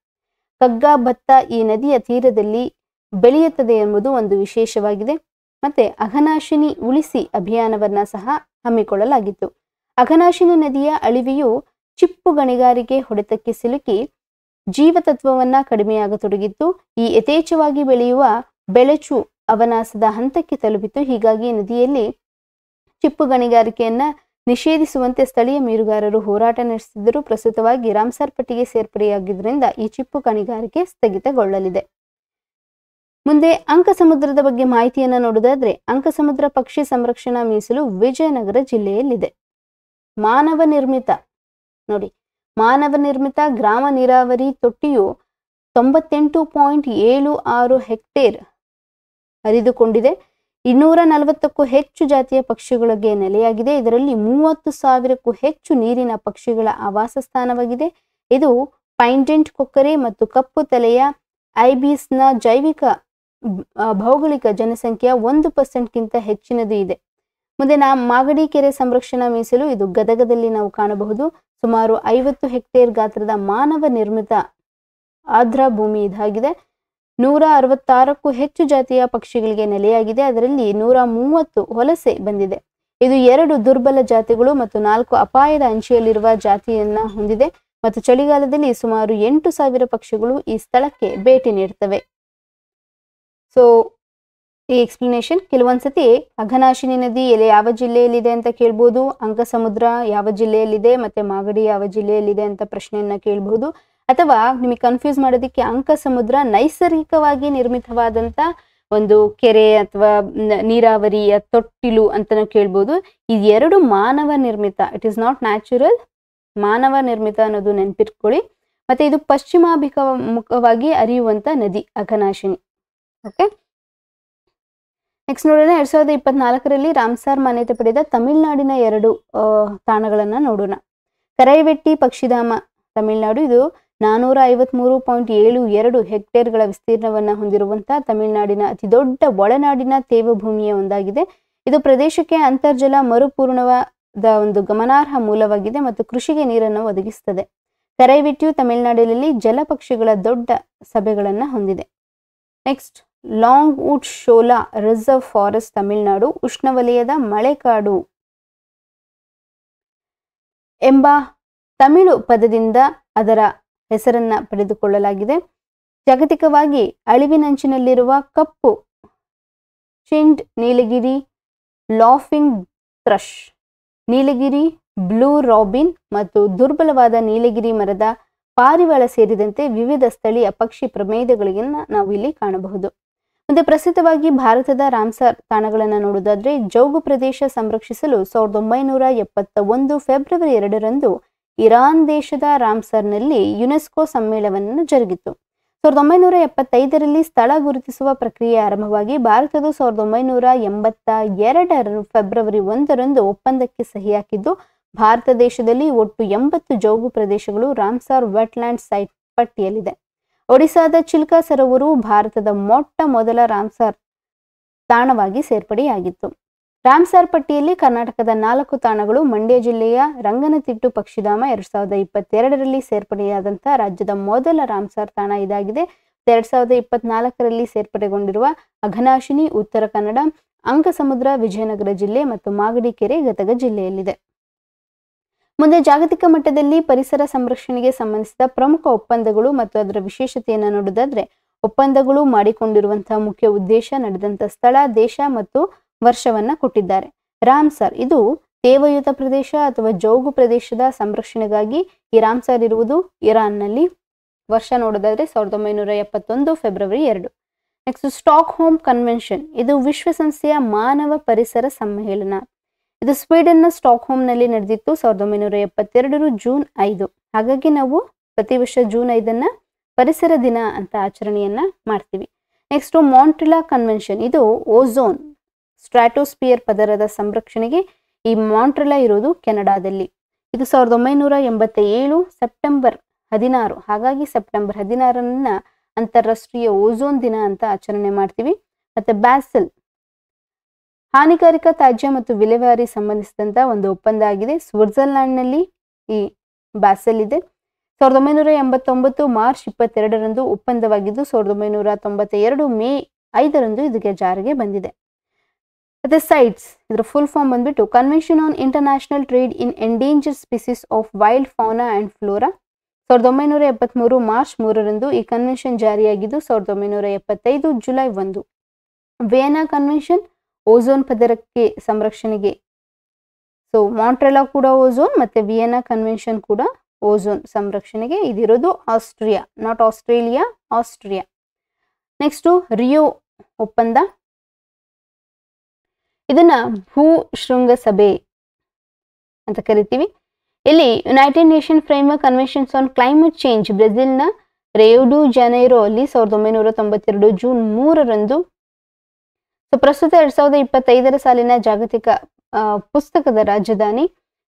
ಕಗ್ಗ, ಭತ್ತ ಈ ನದಿಯ ತೀರದಲ್ಲಿ ಬೆಳೆಯುತ್ತದೆ ಎಂಬುದು ಒಂದು ವಿಶೇಷವಾಗಿದೆ. ಮತ್ತೆ ಅಘನಾಶಿನಿ ಉಳಿಸಿ ಅಭಿಯಾನವನ್ನ ಸಹ ಹಮ್ಮಿಕೊಳ್ಳಲಾಗಿತ್ತು. ಅಘನಾಶಿನಿ ನದಿಯ ಅಳಿವೆಯು ಚಿಪ್ಪು ಗಣಿಗಾರಿಕೆ ಹೊಡೆತಕ್ಕೆ ಸಿಲುಕಿ ಜೀವತತ್ವವನ್ನ ಕಡಿಮೆಯಾಗತೊಡಗಿತ್ತು. ಈ ಯಥೇಚ್ಛವಾಗಿ ಬೆಳೆಯುವ ಬೆಳಚು ಅವನಾಸದ ಹಂತಕ್ಕೆ ತಲುಪಿತು. ಹೀಗಾಗಿ ನದಿಯಲ್ಲಿ ಚಿಪ್ಪು ಗಣಿಗಾರಿಕೆಯನ್ನ ನಿಷೇಧಿಸುವಂತೆ ಸ್ಥಳೀಯ ಮೀನುಗಾರರು ಹೋರಾಟ ನಡೆಸಿದ್ದರು. ಪ್ರಸ್ತುತವಾಗಿ ರಾಮ್ಸರ್ ಪಟ್ಟಿಗೆ ಸೇರ್ಪಡೆಯಾಗಿದ್ದರಿಂದ ಈ ಚಿಪ್ಪು ಗಣಿಗಾರಿಕೆ ಸ್ಥಗಿತಗೊಳ್ಳಲಿದೆ. ಮುಂದೆ ಅಂಕಸಮುದ್ರದ ಬಗ್ಗೆ ಮಾಹಿತಿಯನ್ನ ನೋಡೋದಾದ್ರೆ, ಅಂಕಸಮುದ್ರ ಪಕ್ಷಿ ಸಂರಕ್ಷಣಾ ಮೀಸಲು ವಿಜಯನಗರ ಜಿಲ್ಲೆಯಲ್ಲಿದೆ. ಮಾನವ ನಿರ್ಮಿತ ಗ್ರಾಮ ನೀರಾವರಿ ತೊಟ್ಟಿಯು 98.76 ಹೆಕ್ಟೇರ್ ಹರಿದುಕೊಂಡಿದೆ. 240ಕ್ಕೂ ಹೆಚ್ಚು ಜಾತಿಯ ಪಕ್ಷಿಗಳಿಗೆ ನೆಲೆಯಾಗಿದೆ. ಇದರಲ್ಲಿ 30,000ಕ್ಕೂ ಹೆಚ್ಚು ನೀರಿನ ಪಕ್ಷಿಗಳ ಆವಾಸ ಸ್ಥಾನವಾಗಿದೆ. ಇದು ಪೈಂಡೆಂಟ್ ಕೊಕ್ಕರೆ ಮತ್ತು ಕಪ್ಪು ತಲೆಯ ಐಬಿಸ್ನ ಜೈವಿಕ ಭೌಗೋಳಿಕ ಜನಸಂಖ್ಯೆಯ 1%ಗಿಂತ ಹೆಚ್ಚಿನದು ಇದೆ. ಮುಂದೆ ಮಾಗಡಿ ಕೆರೆ ಸಂರಕ್ಷಣಾ ಮೀಸಲು ಇದು ಗದಗದಲ್ಲಿ ನಾವು ಕಾಣಬಹುದು. ಸುಮಾರು 50 ಹೆಕ್ಟೇರ್ ಗಾತ್ರದ ಮಾನವ ನಿರ್ಮಿತ ಆರ್ದ್ರ ಭೂಮಿ ಇದಾಗಿದೆ. 166ಕ್ಕೂ ಹೆಚ್ಚು ಜಾತಿಯ ಪಕ್ಷಿಗಳಿಗೆ ನೆಲೆಯಾಗಿದೆ. ಅದರಲ್ಲಿ 130 ವಲಸೆ ಬಂದಿದೆ. ಇದು 2 ದುರ್ಬಲ ಜಾತಿಗಳು ಮತ್ತು 4 ಅಪಾಯದ ಅಂಚಿನಲ್ಲಿರುವ ಜಾತಿಯನ್ನ ಹೊಂದಿದೆ. ಮತ್ತು ಚಳಿಗಾಲದಲ್ಲಿ ಸುಮಾರು 8,000 ಪಕ್ಷಿಗಳು ಈ ಸ್ಥಳಕ್ಕೆ ಭೇಟಿ ನೀಡ್ತವೆ. ಸೊ ಈ ಎಕ್ಸ್ಪ್ಲನೇಷನ್, ಕೆಲವೊಂದ್ಸತಿ ಅಘನಾಶಿನಿ ನದಿ ಯಾವ ಜಿಲ್ಲೆಯಲ್ಲಿದೆ ಅಂತ ಕೇಳ್ಬೋದು, ಅಂಕಸಮುದ್ರ ಯಾವ ಜಿಲ್ಲೆಯಲ್ಲಿದೆ ಮತ್ತೆ ಮಾಗಡಿ ಯಾವ ಜಿಲ್ಲೆಯಲ್ಲಿದೆ ಅಂತ ಪ್ರಶ್ನೆಯನ್ನ ಕೇಳಬಹುದು. ಅಥವಾ ನಿಮಗೆ ಕನ್ಫ್ಯೂಸ್ ಮಾಡೋದಕ್ಕೆ ಅಂಕಸಮುದ್ರ ನೈಸರ್ಗಿಕವಾಗಿ ನಿರ್ಮಿತವಾದಂತ ಒಂದು ಕೆರೆ ಅಥವಾ ನೀರಾವರಿಯ ತೊಟ್ಟಿಲು ಅಂತಾನು ಕೇಳ್ಬೋದು. ಇದೆರಡು ಮಾನವ ನಿರ್ಮಿತ, ಇಟ್ ಇಸ್ ನಾಟ್ ನ್ಯಾಚುರಲ್, ಮಾನವ ನಿರ್ಮಿತ ಅನ್ನೋದು ನೆನ್ಪಿಟ್ಕೊಳ್ಳಿ. ಮತ್ತೆ ಇದು ಪಶ್ಚಿಮಾಭಿಮುಖವಾಗಿ ಹರಿಯುವಂತ ನದಿ ಅಘನಾಶಿನಿ. ಓಕೆ, ನೆಕ್ಸ್ಟ್ ನೋಡೋಣ. 2024ರಲ್ಲಿ ರಾಮ್ಸಾರ್ ಮಾನ್ಯತೆ ಪಡೆದ ತಮಿಳುನಾಡಿನ 2 ತಾಣಗಳನ್ನ ನೋಡೋಣ. ಕರೈವೆಟ್ಟಿ ಪಕ್ಷಿಧಾಮ ತಮಿಳುನಾಡು, ಇದು 453.72 ಹೆಕ್ಟೇರ್ಗಳ ವಿಸ್ತೀರ್ಣವನ್ನ ಹೊಂದಿರುವಂತಹ ತಮಿಳುನಾಡಿನ ಅತಿ ದೊಡ್ಡ ಒಳನಾಡಿನ ತೇವಭೂಮಿಯ ಒಂದಾಗಿದೆ. ಇದು ಪ್ರದೇಶಕ್ಕೆ ಅಂತರ್ಜಲ ಮರುಪೂರ್ಣವಾದ ಒಂದು ಗಮನಾರ್ಹ ಮೂಲವಾಗಿದೆ ಮತ್ತು ಕೃಷಿಗೆ ನೀರನ್ನು ಒದಗಿಸುತ್ತದೆ. ಕರೈವೆಟ್ಟಿಯು ತಮಿಳುನಾಡಿನಲ್ಲಿ ಜಲಪಕ್ಷಿಗಳ ದೊಡ್ಡ ಸಭೆಗಳನ್ನ ಹೊಂದಿದೆ. Next, Longwood Shola reserve forest Tamil Nadu, ಉಷ್ಣವಲಯದ ಮಳೆಕಾಡು ಎಂಬ ತಮಿಳು ಪದದಿಂದ ಅದರ ಹೆಸರನ್ನ ಪಡೆದುಕೊಳ್ಳಲಾಗಿದೆ. ಜಾಗತಿಕವಾಗಿ ಅಳಿವಿನಂಚಿನಲ್ಲಿರುವ ಕಪ್ಪು ಚಿಂಡ್ Nilgiri, laughing thrush, Nilgiri blue robin ಮತ್ತು ದುರ್ಬಲವಾದ ನೀಲಗಿರಿ ಮರದ ಪಾರಿವಾಳ ಸೇರಿದಂತೆ ವಿವಿಧ ಸ್ಥಳೀಯ ಪಕ್ಷಿ ಪ್ರಭೇದಗಳನ್ನು ನಾವು ಇಲ್ಲಿ ಕಾಣಬಹುದು. ಮುಂದೆ ಪ್ರಸ್ತುತವಾಗಿ ಭಾರತದ ರಾಮ್ಸಾರ್ ತಾಣಗಳನ್ನು ನೋಡುವುದಾದ್ರೆ, ಜೌಗು ಪ್ರದೇಶ ಸಂರಕ್ಷಿಸಲು 1971 ಫೆಬ್ರವರಿ 2ರಂದು ಇರಾನ್ ದೇಶದ ರಾಮ್ಸರ್ನಲ್ಲಿ ಯುನೆಸ್ಕೋ ಸಮ್ಮೇಳನವನ್ನು ಜರುಗಿತು. 1975ರಲ್ಲಿ ಸ್ಥಳ ಗುರುತಿಸುವ ಪ್ರಕ್ರಿಯೆ ಆರಂಭವಾಗಿ ಭಾರತದ 1982 ಫೆಬ್ರವರಿ 1ರಂದು ಒಪ್ಪಂದಕ್ಕೆ ಸಹಿ ಹಾಕಿದ್ದು, ಭಾರತ ದೇಶದಲ್ಲಿ ಒಟ್ಟು 80 ಜೌಗು ಪ್ರದೇಶಗಳು ರಾಮ್ಸಾರ್ ವೆಟ್ಲ್ಯಾಂಡ್ ಸೈಟ್ ಪಟ್ಟಿಯಲ್ಲಿದೆ. ಒಡಿಸಾದ ಚಿಲ್ಕಾ ಸರೋವರವು ಭಾರತದ ಮೊಟ್ಟ ಮೊದಲ ರಾಮ್ಸಾರ್ ತಾಣವಾಗಿ ಸೇರ್ಪಡೆಯಾಗಿತ್ತು. ರಾಮ್ಸಾರ್ ಪಟ್ಟಿಯಲ್ಲಿ ಕರ್ನಾಟಕದ 4 ತಾಣಗಳು, ಮಂಡ್ಯ ಜಿಲ್ಲೆಯ ರಂಗನತಿಟ್ಟು ಪಕ್ಷಿಧಾಮ 2022ರಲ್ಲಿ ಸೇರ್ಪಡೆಯಾದಂತಹ ರಾಜ್ಯದ ಮೊದಲ ರಾಮ್ಸಾರ್ ತಾಣ ಇದಾಗಿದೆ. 2024ರಲ್ಲಿ ಸೇರ್ಪಡೆಗೊಂಡಿರುವ ಅಘನಾಶಿನಿ ಉತ್ತರ ಕನ್ನಡ, ಅಂಕಸಮುದ್ರ ವಿಜಯನಗರ ಜಿಲ್ಲೆ ಮತ್ತು ಮಾಗಡಿ ಕೆರೆ ಗದಗ ಜಿಲ್ಲೆಯಲ್ಲಿದೆ. ಮುಂದೆ ಜಾಗತಿಕ ಮಟ್ಟದಲ್ಲಿ ಪರಿಸರ ಸಂರಕ್ಷಣೆಗೆ ಸಂಬಂಧಿಸಿದ ಪ್ರಮುಖ ಒಪ್ಪಂದಗಳು ಮತ್ತು ಅದರ ವಿಶೇಷತೆಯನ್ನು ನೋಡುವುದಾದ್ರೆ, ಒಪ್ಪಂದಗಳು ಮಾಡಿಕೊಂಡಿರುವಂತಹ ಮುಖ್ಯ ಉದ್ದೇಶ, ನಡೆದಂತ ಸ್ಥಳ, ದೇಶ ಮತ್ತು ವರ್ಷವನ್ನ ಕೊಟ್ಟಿದ್ದಾರೆ. ರಾಮ್ಸಾರ್ ಇದು ತೇವಯುತ ಪ್ರದೇಶ ಅಥವಾ ಜೌಗು ಪ್ರದೇಶದ ಸಂರಕ್ಷಣೆಗಾಗಿ ಈ ರಾಮ್ಸಾರ್ ಇರುವುದು ಇರಾನ್ನಲ್ಲಿ. ವರ್ಷ ನೋಡೋದಾದ್ರೆ 1971 February 2. Next, stock home convention, ಇದು ವಿಶ್ವಸಂಸ್ಥೆಯ ಮಾನವ ಪರಿಸರ ಸಮ್ಮೇಳನ. ಇದು ಸ್ವೀಡನ್ನ ಸ್ಟಾಕ್ ಹೋಮ್ನಲ್ಲಿ ನಡೆದಿತ್ತು 1972 ಜೂನ್ 5. ಹಾಗಾಗಿ ನಾವು ಪ್ರತಿ ವರ್ಷ ಜೂನ್ 5 ಪರಿಸರ ದಿನ ಅಂತ ಆಚರಣೆಯನ್ನ ಮಾಡ್ತೀವಿ. ನೆಕ್ಸ್ಟ್, ಮಾಂಟ್ರಿಲಾ ಕನ್ವೆನ್ಷನ್, ಇದು ಓಝೋನ್ ಸ್ಟ್ರಾಟೋಸ್ಪಿಯರ್ ಪದರದ ಸಂರಕ್ಷಣೆಗೆ ಈ ಮಾಂಟ್ರಿಲಾ ಇರೋದು ಕೆನಡಾದಲ್ಲಿ. ಇದು 1987 ಸೆಪ್ಟೆಂಬರ್ 16. ಹಾಗಾಗಿ ಸೆಪ್ಟೆಂಬರ್ 16 ಅಂತಾರಾಷ್ಟ್ರೀಯ ಓಝೋನ್ ದಿನ ಅಂತ ಆಚರಣೆ ಮಾಡ್ತೀವಿ. ಮತ್ತೆ ಬ್ಯಾಸೆಲ್, ಹಾನಿಕಾರಕ ತ್ಯಾಜ್ಯ ಮತ್ತು ವಿಲೇವಾರಿ ಸಂಬಂಧಿಸಿದಂತ ಒಂದು ಒಪ್ಪಂದ ಆಗಿದೆ. ಸ್ವಿಟ್ಜರ್ಲ್ಯಾಂಡ್ನಲ್ಲಿ ಈ ಬ್ಯಾಸೆಲ್ ಇದೆ. 1989 ಮಾರ್ಚ್ 22ರಂದು ಒಪ್ಪಂದವಾಗಿದ್ದು 1992 ಮೇ 5ರಂದು ಇದಕ್ಕೆ ಜಾರಿಗೆ ಬಂದಿದೆ. ಮತ್ತೆ ಸೈಟ್ಸ್, ಇದರ ಫುಲ್ ಫಾರ್ಮ್ ಬಂದ್ಬಿಟ್ಟು convention on international trade in endangered species of wild fauna and flora. 1973 March 3ರಂದು ಈ ಕನ್ವೆನ್ಷನ್ ಜಾರಿಯಾಗಿದ್ದು 1975 ಜುಲೈ 1. ವಿಯೆನಾ ಕನ್ವೆನ್ಷನ್ ಓಝೋನ್ ಪದರಕ್ಕೆ ಸಂರಕ್ಷಣೆಗೆ. ಸೊ ಮಾಂಟ್ರೆಲಾ ಕೂಡ ಓಝೋನ್ ಮತ್ತೆ ವಿಯೆನಾ ಕನ್ವೆನ್ಷನ್ ಕೂಡ ಓಝೋನ್ ಸಂರಕ್ಷಣೆಗೆ. ಇದಿರೋದು Austria, not Australia, Austria. Next, Rio ಒಪ್ಪಂದ, ಇದನ್ನ ಭೂ ಶೃಂಗಸಭೆ ಅಂತ ಕರಿತೀವಿ. ಇಲ್ಲಿ united nation framework conventions on climate change ಬ್ರೆಜಿಲ್ನ ರಿಯೋ ಡಿ ಜನೈರೋ ಅಲ್ಲಿ 1992 ಜೂನ್ 3ರಂದು. ಸೊ ಪ್ರಸ್ತುತ 2025 ಸಾಲಿನ ಜಾಗತಿಕ ಪುಸ್ತಕದ ರಾಜಧಾನಿ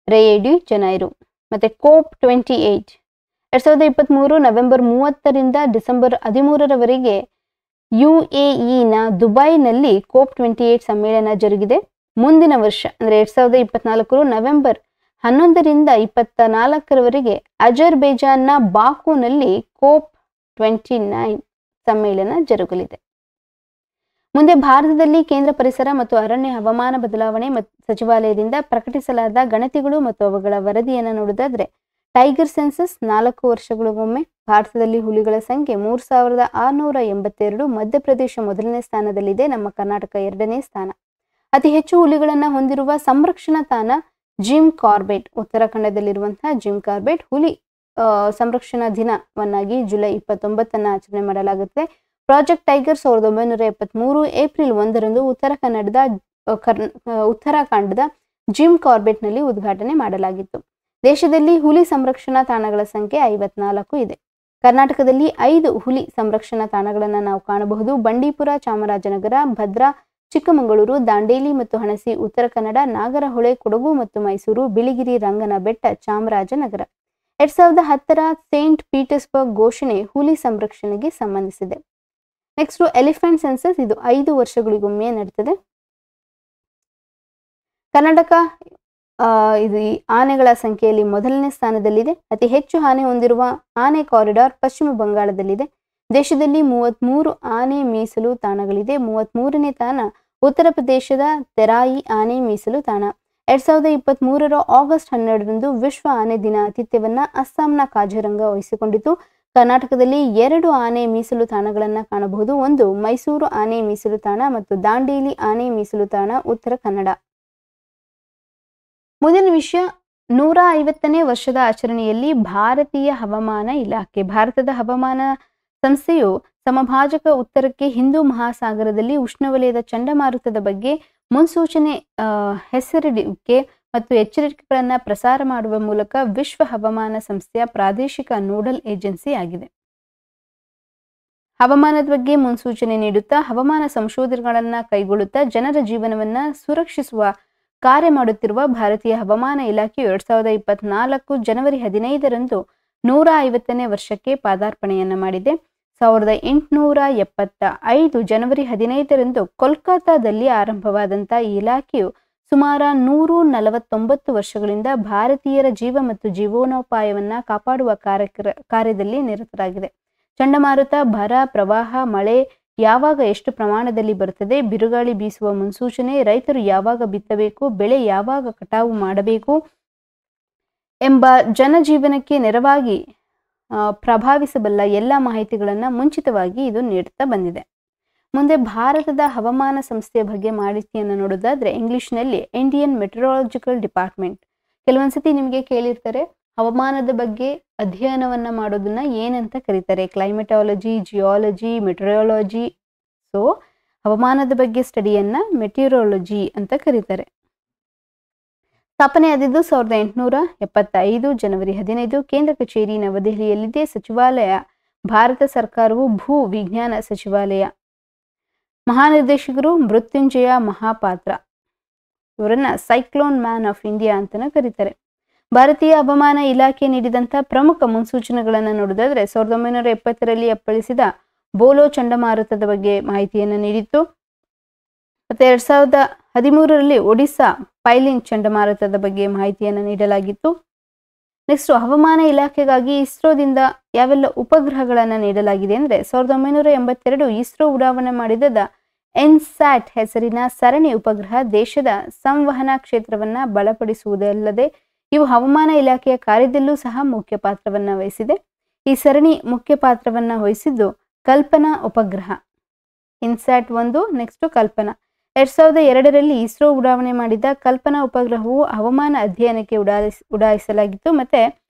ರಿಯೋ ಡಿ ಜನೈರೋ. ಮತ್ತೆ ಕೋಪ್ 28 2023 ನವೆಂಬರ್ 30ರಿಂದ ಡಿಸೆಂಬರ್ 13ರವರೆಗೆ UAEನ ದುಬೈನಲ್ಲಿ ಕೋಪ್ 28 ಸಮ್ಮೇಳನ ಜರುಗಿದೆ. ಮುಂದಿನ ವರ್ಷ ಅಂದ್ರೆ 2024 ನವೆಂಬರ್ 11ರಿಂದ 24ರವರೆಗೆ ಅಜರ್ಬೈಜಾನ್ನ ಬಾಕುನಲ್ಲಿ ಕೋಪ್ 29 ಸಮ್ಮೇಳನ ಜರುಗಲಿದೆ. ಮುಂದೆ ಭಾರತದಲ್ಲಿ ಕೇಂದ್ರ ಪರಿಸರ ಮತ್ತು ಅರಣ್ಯ ಹವಾಮಾನ ಬದಲಾವಣೆ ಸಚಿವಾಲಯದಿಂದ ಪ್ರಕಟಿಸಲಾದ ಗಣತಿಗಳು ಮತ್ತು ಅವುಗಳ ವರದಿಯನ್ನು ನೋಡುವುದಾದ್ರೆ, ಟೈಗರ್ ಸೆನ್ಸಸ್ 4 ವರ್ಷಗಳಿಗೊಮ್ಮೆ. ಭಾರತದಲ್ಲಿ ಹುಲಿಗಳ ಸಂಖ್ಯೆ 3682. ಮಧ್ಯಪ್ರದೇಶ ಮೊದಲನೇ ಸ್ಥಾನದಲ್ಲಿದೆ, ನಮ್ಮ ಕರ್ನಾಟಕ 2ನೇ ಸ್ಥಾನ. ಅತಿ ಹೆಚ್ಚು ಹುಲಿಗಳನ್ನು ಹೊಂದಿರುವ ಸಂರಕ್ಷಣಾ ತಾಣ ಜಿಮ್ ಕಾರ್ಬೆಟ್, ಉತ್ತರಾಖಂಡದಲ್ಲಿರುವಂತಹ ಜಿಮ್ ಕಾರ್ಬೆಟ್. ಹುಲಿ ಸಂರಕ್ಷಣಾ ದಿನವನ್ನಾಗಿ ಜುಲೈ 29 ಆಚರಣೆ ಮಾಡಲಾಗುತ್ತೆ. ಪ್ರಾಜೆಕ್ಟ್ ಟೈಗರ್ 1973 ಏಪ್ರಿಲ್ 1 ಉತ್ತರಾಖಂಡದ ಜಿಮ್ ಕಾರ್ಬೆಟ್ನಲ್ಲಿ ಉದ್ಘಾಟನೆ ಮಾಡಲಾಗಿತ್ತು. ದೇಶದಲ್ಲಿ ಹುಲಿ ಸಂರಕ್ಷಣಾ ತಾಣಗಳ ಸಂಖ್ಯೆ 54 ಇದೆ. ಕರ್ನಾಟಕದಲ್ಲಿ 5 ಹುಲಿ ಸಂರಕ್ಷಣಾ ತಾಣಗಳನ್ನು ನಾವು ಕಾಣಬಹುದು. ಬಂಡೀಪುರ, ಚಾಮರಾಜನಗರ, ಭದ್ರಾ, ಚಿಕ್ಕಮಗಳೂರು, ದಾಂಡೇಲಿ ಮತ್ತು ಹಣಸಿ ಉತ್ತರ ಕನ್ನಡ, ನಾಗರಹೊಳೆ ಕೊಡಗು ಮತ್ತು ಮೈಸೂರು, ಬಿಳಿಗಿರಿ ರಂಗನ ಬೆಟ್ಟ ಚಾಮರಾಜನಗರ. 2010ರ ಸೇಂಟ್ ಪೀಟರ್ಸ್ಬರ್ಗ್ ಘೋಷಣೆ ಹುಲಿ ಸಂರಕ್ಷಣೆಗೆ ಸಂಬಂಧಿಸಿದೆ. ನೆಕ್ಸ್ಟ್ ಎಲಿಫೆಂಟ್ ಸೆನ್ಸಸ್, ಇದು 5 ವರ್ಷಗಳಿಗೊಮ್ಮೆ ನಡೆಯುತ್ತದೆ. ಕರ್ನಾಟಕ ಇದು ಆನೆಗಳ ಸಂಖ್ಯೆಯಲ್ಲಿ ಮೊದಲನೇ ಸ್ಥಾನದಲ್ಲಿದೆ. ಅತಿ ಹೆಚ್ಚು ಆನೆ ಹೊಂದಿರುವ ಆನೆ ಕಾರಿಡಾರ್ ಪಶ್ಚಿಮ ಬಂಗಾಳದಲ್ಲಿದೆ. ದೇಶದಲ್ಲಿ 33 ಆನೆ ಮೀಸಲು ತಾಣಗಳಿದೆ. 33ನೇ ತಾಣ ಉತ್ತರ ಪ್ರದೇಶದ ತೆರಾಯಿ ಆನೆ ಮೀಸಲು ತಾಣ. 2023ರ ಆಗಸ್ಟ್ 12ರಂದು ವಿಶ್ವ ಆನೆ ದಿನ ಆತಿಥ್ಯವನ್ನ ಅಸ್ಸಾಂನ ಕಾಜಿರಂಗ ವಹಿಸಿಕೊಂಡಿತು. ಕರ್ನಾಟಕದಲ್ಲಿ 2 ಆನೆ ಮೀಸಲು ತಾಣಗಳನ್ನು ಕಾಣಬಹುದು. ಒಂದು ಮೈಸೂರು ಆನೆ ಮೀಸಲು ತಾಣ ಮತ್ತು ದಾಂಡೇಲಿ ಆನೆ ಮೀಸಲು ತಾಣ ಉತ್ತರ ಕನ್ನಡ. ಮುಂದಿನ ವಿಷಯ, 150ನೇ ವರ್ಷದ ಆಚರಣೆಯಲ್ಲಿ ಭಾರತೀಯ ಹವಾಮಾನ ಇಲಾಖೆ. ಭಾರತದ ಹವಾಮಾನ ಸಂಸ್ಥೆಯು ಸಮಭಾಜಕ ಉತ್ತರಕ್ಕೆ ಹಿಂದೂ ಮಹಾಸಾಗರದಲ್ಲಿ ಉಷ್ಣವಲಯದ ಚಂಡಮಾರುತದ ಬಗ್ಗೆ ಮುನ್ಸೂಚನೆ, ಹೆಸರಿಡುವಿಕೆ ಮತ್ತು ಎಚ್ಚರಿಕೆಗಳನ್ನು ಪ್ರಸಾರ ಮಾಡುವ ಮೂಲಕ ವಿಶ್ವ ಹವಾಮಾನ ಸಂಸ್ಥೆಯ ಪ್ರಾದೇಶಿಕ ನೋಡಲ್ ಏಜೆನ್ಸಿ ಆಗಿದೆ. ಹವಾಮಾನದ ಬಗ್ಗೆ ಮುನ್ಸೂಚನೆ ನೀಡುತ್ತಾ, ಹವಾಮಾನ ಸಂಶೋಧನೆಗಳನ್ನು ಕೈಗೊಳ್ಳುತ್ತಾ ಜನರ ಜೀವನವನ್ನು ಸುರಕ್ಷಿಸುವ ಕಾರ್ಯ ಮಾಡುತ್ತಿರುವ ಭಾರತೀಯ ಹವಾಮಾನ ಇಲಾಖೆಯು 2024 ಜನವರಿ 15ರಂದು 150ನೇ ವರ್ಷಕ್ಕೆ ಪಾದಾರ್ಪಣೆಯನ್ನ ಮಾಡಿದೆ. 1875 ಜನವರಿ 15ರಂದು ಕೋಲ್ಕತ್ತಾದಲ್ಲಿ ಆರಂಭವಾದಂಥ ಈ ಇಲಾಖೆಯು ಸುಮಾರು 149 ವರ್ಷಗಳಿಂದ ಭಾರತೀಯರ ಜೀವ ಮತ್ತು ಜೀವನೋಪಾಯವನ್ನ ಕಾಪಾಡುವ ಕಾರ್ಯದಲ್ಲಿ ನಿರತರಾಗಿದೆ. ಚಂಡಮಾರುತ, ಬರ, ಪ್ರವಾಹ, ಮಳೆ ಯಾವಾಗ ಎಷ್ಟು ಪ್ರಮಾಣದಲ್ಲಿ ಬರುತ್ತದೆ, ಬಿರುಗಾಳಿ ಬೀಸುವ ಮುನ್ಸೂಚನೆ, ರೈತರು ಯಾವಾಗ ಬಿತ್ತಬೇಕು, ಬೆಳೆ ಯಾವಾಗ ಕಟಾವು ಮಾಡಬೇಕು ಎಂಬ ಜನಜೀವನಕ್ಕೆ ನೆರವಾಗಿ ಪ್ರಭಾವಿಸಬಲ್ಲ ಎಲ್ಲ ಮಾಹಿತಿಗಳನ್ನು ಮುಂಚಿತವಾಗಿ ಇದು ನೀಡುತ್ತಾ ಬಂದಿದೆ. ಮುಂದೆ ಭಾರತದ ಹವಾಮಾನ ಸಂಸ್ಥೆಯ ಬಗ್ಗೆ ಮಾಹಿತಿಯನ್ನು ನೋಡೋದಾದ್ರೆ, ಇಂಗ್ಲಿಷ್ನಲ್ಲಿ ಇಂಡಿಯನ್ ಮೆಟೆರಾಲಜಿಕಲ್ ಡಿಪಾರ್ಟ್ಮೆಂಟ್. ಕೆಲವೊಂದ್ಸತಿ ನಿಮಗೆ ಕೇಳಿರ್ತಾರೆ ಹವಾಮಾನದ ಬಗ್ಗೆ ಅಧ್ಯಯನವನ್ನ ಮಾಡೋದನ್ನ ಏನಂತ ಕರೀತಾರೆ, ಕ್ಲೈಮೆಟಾಲಜಿ, ಜಿಯಾಲಜಿ, ಮೆಟೆರಾಲಜಿ. ಸೊ ಹವಾಮಾನದ ಬಗ್ಗೆ ಸ್ಟಡಿಯನ್ನ ಮೆಟೀರಿಯಾಲಜಿ ಅಂತ ಕರೀತಾರೆ. ಸ್ಥಾಪನೆ ಆದಿದ್ದು 1875 ಜನವರಿ 15. ಕೇಂದ್ರ ಕಚೇರಿ ನವದೆಹಲಿಯಲ್ಲಿದೆ. ಸಚಿವಾಲಯ ಭಾರತ ಸರ್ಕಾರವು ಭೂ ವಿಜ್ಞಾನ ಸಚಿವಾಲಯ. ಮಹಾನಿರ್ದೇಶಕರು ಮೃತ್ಯುಂಜಯ ಮಹಾಪಾತ್ರ. ಇವರನ್ನ ಸೈಕ್ಲೋನ್ ಮ್ಯಾನ್ ಆಫ್ ಇಂಡಿಯಾ ಅಂತಲೂ ಕರೀತಾರೆ. ಭಾರತೀಯ ಹವಾಮಾನ ಇಲಾಖೆ ನೀಡಿದಂಥ ಪ್ರಮುಖ ಮುನ್ಸೂಚನೆಗಳನ್ನು ನೋಡೋದಾದ್ರೆ, 1970ರಲ್ಲಿ ಅಪ್ಪಳಿಸಿದ ಬೋಲೋ ಚಂಡಮಾರುತದ ಬಗ್ಗೆ ಮಾಹಿತಿಯನ್ನು ನೀಡಿತ್ತು. ಮತ್ತೆ 2013ರಲ್ಲಿ ಒಡಿಸ್ಸಾ ಪೈಲಿನ್ ಚಂಡಮಾರುತದ ಬಗ್ಗೆ ಮಾಹಿತಿಯನ್ನು ನೀಡಲಾಗಿತ್ತು. ನೆಕ್ಸ್ಟ್ ಹವಾಮಾನ ಇಲಾಖೆಗಾಗಿ ಇಸ್ರೋದಿಂದ ಯಾವೆಲ್ಲ ಉಪಗ್ರಹಗಳನ್ನು ನೀಡಲಾಗಿದೆ ಅಂದರೆ, 1982 ಇಸ್ರೋ ಉಡಾವಣೆ ಮಾಡಿದ ಎನ್ಸ್ಯಾಟ್ ಹೆಸರಿನ ಸರಣಿ ಉಪಗ್ರಹ ದೇಶದ ಸಂವಹನ ಕ್ಷೇತ್ರವನ್ನ ಬಲಪಡಿಸುವುದಲ್ಲದೆ ಇವು ಹವಾಮಾನ ಇಲಾಖೆಯ ಕಾರ್ಯದಲ್ಲೂ ಸಹ ಮುಖ್ಯ ಪಾತ್ರವನ್ನ ವಹಿಸಿದೆ. ಈ ಸರಣಿ ಮುಖ್ಯ ಪಾತ್ರವನ್ನ ವಹಿಸಿದ್ದು ಕಲ್ಪನಾ ಉಪಗ್ರಹ, ಇನ್ಸ್ಯಾಟ್ 1. ನೆಕ್ಸ್ಟ್ ಕಲ್ಪನಾ. 2002ರಲ್ಲಿ ಇಸ್ರೋ ಉಡಾವಣೆ ಮಾಡಿದ ಕಲ್ಪನಾ ಉಪಗ್ರಹವು ಹವಾಮಾನ ಅಧ್ಯಯನಕ್ಕೆ ಉಡಾಯಿಸಲಾಗಿತ್ತು. ಮತ್ತೆ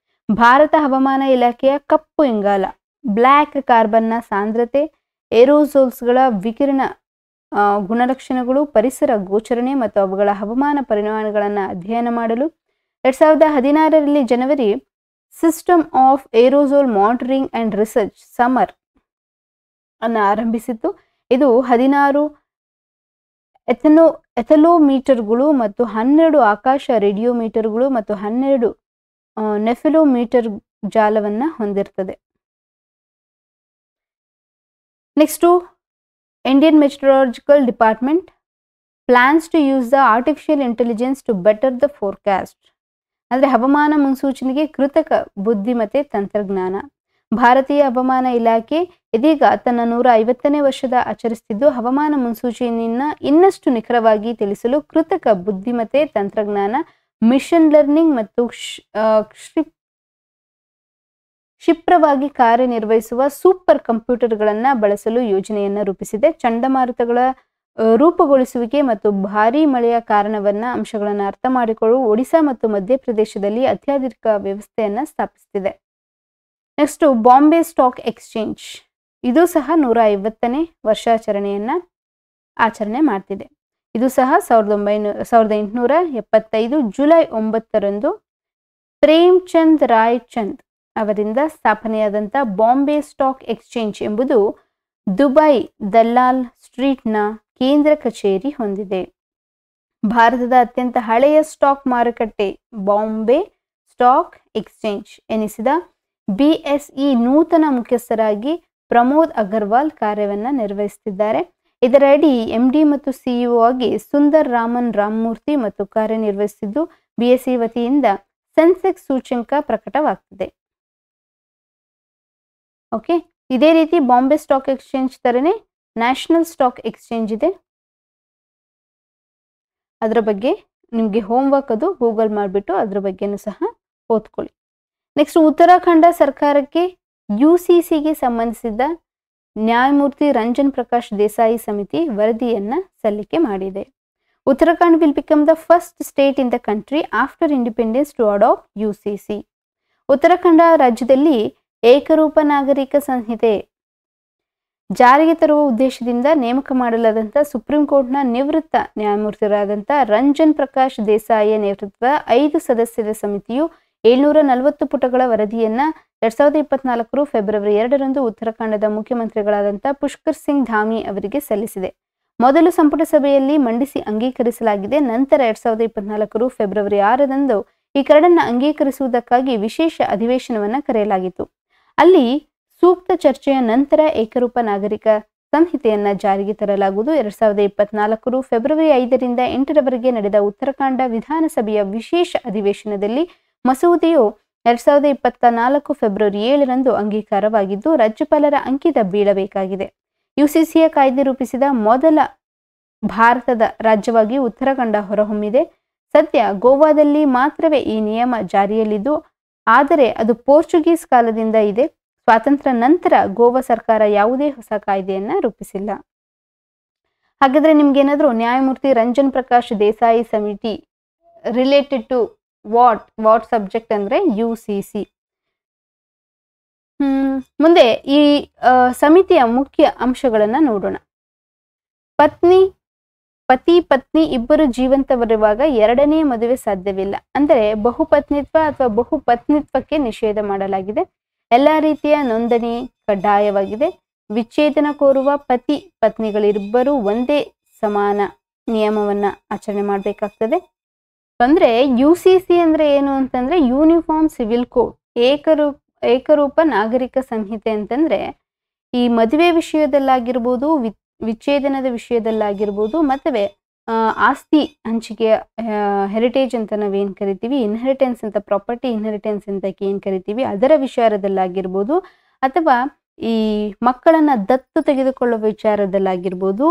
ಭಾರತ ಹವಾಮಾನ ಇಲಾಖೆಯ ಕಪ್ಪು ಇಂಗಾಲ, ಬ್ಲ್ಯಾಕ್ ಕಾರ್ಬನ್ನ ಸಾಂದ್ರತೆ, ಏರೋಸೋಲ್ಸ್ಗಳ ವಿಕಿರಣ ಗುಣಲಕ್ಷಣಗಳು, ಪರಿಸರ ಗೋಚರಣೆ ಮತ್ತು ಅವುಗಳ ಹವಾಮಾನ ಪರಿಣಾಮಗಳನ್ನು ಅಧ್ಯಯನ ಮಾಡಲು 2016ರಲ್ಲಿ ಜನವರಿ system of aerosol monitoring and research SAMAR ಅನ್ನು ಆರಂಭಿಸಿತ್ತು. ಇದು 16 ಎಥೆಲೋಮೀಟರ್ಗಳು ಮತ್ತು 12 ಆಕಾಶ ರೇಡಿಯೋಮೀಟರ್ಗಳು ಮತ್ತು 12 ನೆಫೆಲೋಮೀಟರ್ ಜಾಲವನ್ನ ಹೊಂದಿರ್ತದೆ. Next Indian meteorological department plans to use the artificial intelligence to better the forecast. ಅಂದರೆ ಹವಾಮಾನ ಮುನ್ಸೂಚನೆಗೆ ಕೃತಕ ಬುದ್ಧಿಮತ್ತೆ ತಂತ್ರಜ್ಞಾನ. ಭಾರತೀಯ ಹವಾಮಾನ ಇಲಾಖೆ ಇದೀಗ ತನ್ನ 150ನೇ ವರ್ಷದ ಆಚರಿಸುತ್ತಿದ್ದು, ಹವಾಮಾನ ಮುನ್ಸೂಚನೆಯನ್ನ ಇನ್ನಷ್ಟು ನಿಖರವಾಗಿ ತಿಳಿಸಲು ಕೃತಕ ಬುದ್ಧಿಮತ್ತೆ ತಂತ್ರಜ್ಞಾನ, ಮಿಷನ್ ಲರ್ನಿಂಗ್ ಮತ್ತು ಕ್ಷಿಪ್ರವಾಗಿ ಕಾರ್ಯನಿರ್ವಹಿಸುವ ಸೂಪರ್ ಕಂಪ್ಯೂಟರ್ಗಳನ್ನು ಬಳಸಲು ಯೋಜನೆಯನ್ನು ರೂಪಿಸಿದೆ. ಚಂಡಮಾರುತಗಳ ರೂಪುಗೊಳಿಸುವಿಕೆ ಮತ್ತು ಭಾರೀ ಮಳೆಯ ಕಾರಣವನ್ನ ಅಂಶಗಳನ್ನು ಅರ್ಥ ಮಾಡಿಕೊಳ್ಳಲು ಒಡಿಶಾ ಮತ್ತು ಮಧ್ಯಪ್ರದೇಶದಲ್ಲಿ ಅತ್ಯಾಧುನಿಕ ವ್ಯವಸ್ಥೆಯನ್ನ ಸ್ಥಾಪಿಸುತ್ತಿದೆ. ನೆಕ್ಸ್ಟ್ ಬಾಂಬೆ ಸ್ಟಾಕ್ ಎಕ್ಸ್ಚೇಂಜ್, ಇದು ಸಹ 150ನೇ ವರ್ಷಾಚರಣೆಯನ್ನ ಆಚರಣೆ ಮಾಡ್ತಿದೆ. ಇದು ಸಹ 1875 ಜುಲೈ 9ರಂದು ಪ್ರೇಮ್ಚಂದ್ ರಾಯ್ ಚಂದ್ ಅವರಿಂದ ಸ್ಥಾಪನೆಯಾದಂಥ ಬಾಂಬೆ ಸ್ಟಾಕ್ ಎಕ್ಸ್ಚೇಂಜ್ ಎಂಬುದು ದುಬೈ ದಲ್ಲಾಲ್ ಸ್ಟ್ರೀಟ್ನ ಕೇಂದ್ರ ಕಚೇರಿ ಹೊಂದಿದೆ. ಭಾರತದ ಅತ್ಯಂತ ಹಳೆಯ ಸ್ಟಾಕ್ ಮಾರುಕಟ್ಟೆ ಬಾಂಬೆ ಸ್ಟಾಕ್ ಎಕ್ಸ್ಚೇಂಜ್ ಎನಿಸಿದ BSE ನೂತನ ಮುಖ್ಯಸ್ಥರಾಗಿ ಪ್ರಮೋದ್ ಅಗರ್ವಾಲ್ ಕಾರ್ಯವನ್ನು ನಿರ್ವಹಿಸುತ್ತಿದ್ದಾರೆ. ಇದರ ಅಡಿ MD ಮತ್ತು CEO ಆಗಿ ಸುಂದರ್ ರಾಮನ್ ರಾಮಮೂರ್ತಿ ಮತ್ತು ಕಾರ್ಯನಿರ್ವಹಿಸುತ್ತಿದ್ದು BSE ವತಿಯಿಂದ ಸೆನ್ಸೆಕ್ಸ್ ಸೂಚ್ಯಂಕ ಪ್ರಕಟವಾಗ್ತಿದೆ. ಓಕೆ, ಇದೇ ರೀತಿ ಬಾಂಬೆ ಸ್ಟಾಕ್ ಎಕ್ಸ್ಚೇಂಜ್ ತರನೇ ನ್ಯಾಷನಲ್ ಸ್ಟಾಕ್ ಎಕ್ಸ್ಚೇಂಜ್ ಇದೆ. ಅದರ ಬಗ್ಗೆ ನಿಮಗೆ ಹೋಮ್ವರ್ಕ್ ಅದು ಗೂಗಲ್ ಮಾಡಿಬಿಟ್ಟು ಅದ್ರ ಬಗ್ಗೆನೂ ಸಹ ಓದ್ಕೊಳ್ಳಿ. ನೆಕ್ಸ್ಟ್ ಉತ್ತರಾಖಂಡ ಸರ್ಕಾರಕ್ಕೆ UCCಗೆ ಸಂಬಂಧಿಸಿದ ನ್ಯಾಯಮೂರ್ತಿ ರಂಜನ್ ಪ್ರಕಾಶ್ ದೇಸಾಯಿ ಸಮಿತಿ ವರದಿಯನ್ನ ಸಲ್ಲಿಕೆ ಮಾಡಿದೆ. Uttarakhand will become the first state in the country after independence to adopt UCC. Uttarakhand ರಾಜ್ಯದಲ್ಲಿ ಏಕರೂಪ ನಾಗರಿಕ ಸಂಹಿತೆ ಜಾರಿಗೆ ತರುವ ಉದ್ದೇಶದಿಂದ ನೇಮಕ ಮಾಡಲಾದಂಥ ಸುಪ್ರೀಂ ಕೋರ್ಟ್ನ ನಿವೃತ್ತ ನ್ಯಾಯಮೂರ್ತಿರಾದಂಥ ರಂಜನ್ ಪ್ರಕಾಶ್ ದೇಸಾಯಿಯ ನೇತೃತ್ವದ 5 ಸದಸ್ಯರ ಸಮಿತಿಯು 740 ಪುಟಗಳ ವರದಿಯನ್ನ 2024 ಫೆಬ್ರವರಿ 2ರಂದು ಉತ್ತರಾಖಂಡದ ಮುಖ್ಯಮಂತ್ರಿಗಳಾದಂಥ ಪುಷ್ಕರ್ ಸಿಂಗ್ ಧಾಮಿ ಅವರಿಗೆ ಸಲ್ಲಿಸಿದೆ. ಮೊದಲು ಸಂಪುಟ ಸಭೆಯಲ್ಲಿ ಮಂಡಿಸಿ ಅಂಗೀಕರಿಸಲಾಗಿದೆ. ನಂತರ 2024 ಫೆಬ್ರವರಿ 6ರಂದು ಈ ಕರಡನ್ನು ಅಂಗೀಕರಿಸುವುದಕ್ಕಾಗಿ ವಿಶೇಷ ಅಧಿವೇಶನವನ್ನು ಕರೆಯಲಾಗಿತ್ತು. ಅಲ್ಲಿ ಸೂಕ್ತ ಚರ್ಚೆಯ ನಂತರ ಏಕರೂಪ ನಾಗರಿಕ ಸಂಹಿತೆಯನ್ನ ಜಾರಿಗೆ ತರಲಾಗುವುದು. 2024 ಫೆಬ್ರವರಿ 5ರಿಂದ 8ರವರೆಗೆ ನಡೆದ ಉತ್ತರಾಖಂಡ ವಿಧಾನಸಭೆಯ ವಿಶೇಷ ಅಧಿವೇಶನದಲ್ಲಿ ಮಸೂದೆಯು 2024 ಫೆಬ್ರವರಿ 7ರಂದು ಅಂಗೀಕಾರವಾಗಿದ್ದು ರಾಜ್ಯಪಾಲರ ಅಂಕಿತ ಬೀಳಬೇಕಾಗಿದೆ. UCCಯ ಕಾಯ್ದೆ ರೂಪಿಸಿದ ಮೊದಲ ಭಾರತದ ರಾಜ್ಯವಾಗಿ ಉತ್ತರಾಖಂಡ ಹೊರಹೊಮ್ಮಿದೆ. ಸದ್ಯ ಗೋವಾದಲ್ಲಿ ಮಾತ್ರವೇ ಈ ನಿಯಮ ಜಾರಿಯಲ್ಲಿದ್ದು, ಆದರೆ ಅದು ಪೋರ್ಚುಗೀಸ್ ಕಾಲದಿಂದ ಇದೆ. ಸ್ವಾತಂತ್ರ್ಯ ನಂತರ ಗೋವಾ ಸರ್ಕಾರ ಯಾವುದೇ ಹೊಸ ಕಾಯ್ದೆಯನ್ನ ರೂಪಿಸಿಲ್ಲ. ಹಾಗಾದ್ರೆ ನಿಮ್ಗೇನಾದ್ರೂ ನ್ಯಾಯಮೂರ್ತಿ ರಂಜನ್ ಪ್ರಕಾಶ್ ದೇಸಾಯಿ ಸಮಿತಿ ರಿಲೇಟೆಡ್ ಟು ವಾಟ್ ಸಬ್ಜೆಕ್ಟ್ ಅಂದ್ರೆ UCC. ಮುಂದೆ ಈ ಸಮಿತಿಯ ಮುಖ್ಯ ಅಂಶಗಳನ್ನ ನೋಡೋಣ. ಪತಿ ಪತ್ನಿ ಇಬ್ಬರು ಜೀವಂತವಿರುವಾಗ ಎರಡನೇ ಮದುವೆ ಸಾಧ್ಯವಿಲ್ಲ. ಅಂದರೆ ಬಹುಪತ್ನಿತ್ವ ಅಥವಾ ಬಹುಪತ್ನಿತ್ವಕ್ಕೆ ನಿಷೇಧ ಮಾಡಲಾಗಿದೆ. ಎಲ್ಲ ರೀತಿಯ ನೋಂದಣಿ ಕಡ್ಡಾಯವಾಗಿದೆ. ವಿಚ್ಛೇದನ ಕೋರುವ ಪತಿ ಪತ್ನಿಗಳಿಬ್ಬರು ಒಂದೇ ಸಮಾನ ನಿಯಮವನ್ನ ಆಚರಣೆ ಮಾಡಬೇಕಾಗ್ತದೆ. ಅಂದ್ರೆ UCC ಅಂದ್ರೆ ಏನು ಅಂತಂದ್ರೆ ಯೂನಿಫಾರ್ಮ್ ಸಿವಿಲ್ ಕೋಡ್, ಏಕರೂಪ ನಾಗರಿಕ ಸಂಹಿತೆ ಅಂತಂದ್ರೆ ಈ ಮದುವೆ ವಿಷಯದಲ್ಲಾಗಿರ್ಬೋದು, ವಿಚ್ಛೇದನದ ವಿಷಯದಲ್ಲಾಗಿರ್ಬೋದು, ಮತ್ತೆ ಆಸ್ತಿ ಹಂಚಿಕೆಯ ಹೆರಿಟೇಜ್ ಅಂತ ನಾವೇನು ಕರಿತೀವಿ, ಇನ್ಹೆರಿಟೆನ್ಸ್ ಅಂತ, ಪ್ರಾಪರ್ಟಿ ಇನ್ಹೆರಿಟೆನ್ಸ್ ಅಂತ ಏನು ಕರಿತೀವಿ, ಅದರ ವಿಚಾರದಲ್ಲಾಗಿರ್ಬೋದು, ಅಥವಾ ಈ ಮಕ್ಕಳನ್ನ ದತ್ತು ತೆಗೆದುಕೊಳ್ಳುವ ವಿಚಾರದಲ್ಲಾಗಿರ್ಬೋದು,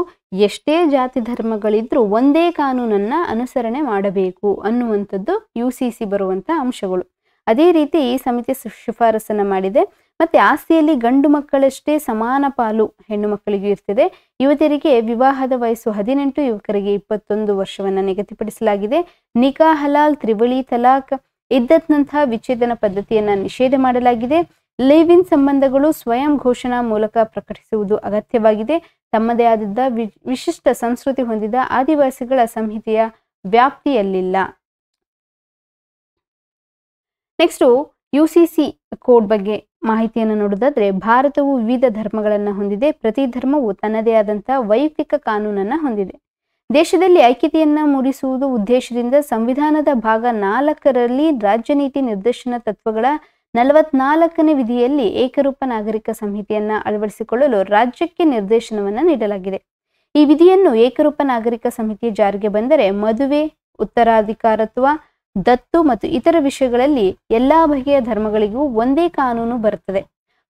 ಎಷ್ಟೇ ಜಾತಿ ಧರ್ಮಗಳಿದ್ರೂ ಒಂದೇ ಕಾನೂನನ್ನ ಅನುಸರಣೆ ಮಾಡಬೇಕು ಅನ್ನುವಂಥದ್ದು UCC ಬರುವಂಥ ಅಂಶಗಳು. ಅದೇ ರೀತಿ ಈ ಸಮಿತಿ ಶಿಫಾರಸನ್ನ ಮಾಡಿದೆ. ಮತ್ತೆ ಆಸ್ತಿಯಲ್ಲಿ ಗಂಡು ಮಕ್ಕಳಷ್ಟೇ ಸಮಾನ ಪಾಲು ಹೆಣ್ಣು ಮಕ್ಕಳಿಗೂ ಇರ್ತದೆ. ಯುವತಿಯರಿಗೆ ವಿವಾಹದ ವಯಸ್ಸು 18, ಯುವಕರಿಗೆ 21 ವರ್ಷವನ್ನ ನಿಗದಿಪಡಿಸಲಾಗಿದೆ. ನಿಕಾ ಹಲಾಲ್, ತ್ರಿವಳಿ ತಲಾಕ್, ಇದ್ದತ್ನಂತಹ ವಿಚ್ಛೇದನ ಪದ್ಧತಿಯನ್ನ ನಿಷೇಧ ಮಾಡಲಾಗಿದೆ. ಲಿವ್ ಇನ್ ಸಂಬಂಧಗಳು ಸ್ವಯಂ ಘೋಷಣಾ ಮೂಲಕ ಪ್ರಕಟಿಸುವುದು ಅಗತ್ಯವಾಗಿದೆ. ತಮ್ಮದೇ ಆದ ವಿಶಿಷ್ಟ ಸಂಸ್ಕೃತಿ ಹೊಂದಿದ ಆದಿವಾಸಿಗಳ ಸಂಹಿತೆಯ ವ್ಯಾಪ್ತಿಯಲ್ಲಿಲ್ಲ. ನೆಕ್ಸ್ಟು UCC ಕೋಡ್ ಬಗ್ಗೆ ಮಾಹಿತಿಯನ್ನು ನೋಡೋದಾದ್ರೆ, ಭಾರತವು ವಿವಿಧ ಧರ್ಮಗಳನ್ನು ಹೊಂದಿದೆ. ಪ್ರತಿ ಧರ್ಮವು ತನ್ನದೇ ಆದಂತಹ ವೈಯಕ್ತಿಕ ಕಾನೂನನ್ನ ಹೊಂದಿದೆ. ದೇಶದಲ್ಲಿ ಐಕ್ಯತೆಯನ್ನ ಮೂಡಿಸುವುದು ಉದ್ದೇಶದಿಂದ ಸಂವಿಧಾನದ ಭಾಗ 4ರಲ್ಲಿ ರಾಜ್ಯ ನೀತಿ ನಿರ್ದೇಶನ ತತ್ವಗಳ 44ನೇ ವಿಧಿಯಲ್ಲಿ ಏಕರೂಪ ನಾಗರಿಕ ಸಂಹಿತೆಯನ್ನ ಅಳವಡಿಸಿಕೊಳ್ಳಲು ರಾಜ್ಯಕ್ಕೆ ನಿರ್ದೇಶನವನ್ನ ನೀಡಲಾಗಿದೆ. ಈ ವಿಧಿಯನ್ನು ಏಕರೂಪ ನಾಗರಿಕ ಸಂಹಿತೆ ಜಾರಿಗೆ ಬಂದರೆ ಮದುವೆ, ಉತ್ತರಾಧಿಕಾರತ್ವ, ದತ್ತು ಮತ್ತು ಇತರ ವಿಷಯಗಳಲ್ಲಿ ಎಲ್ಲಾ ಬಗೆಯ ಧರ್ಮಗಳಿಗೂ ಒಂದೇ ಕಾನೂನು ಬರುತ್ತದೆ.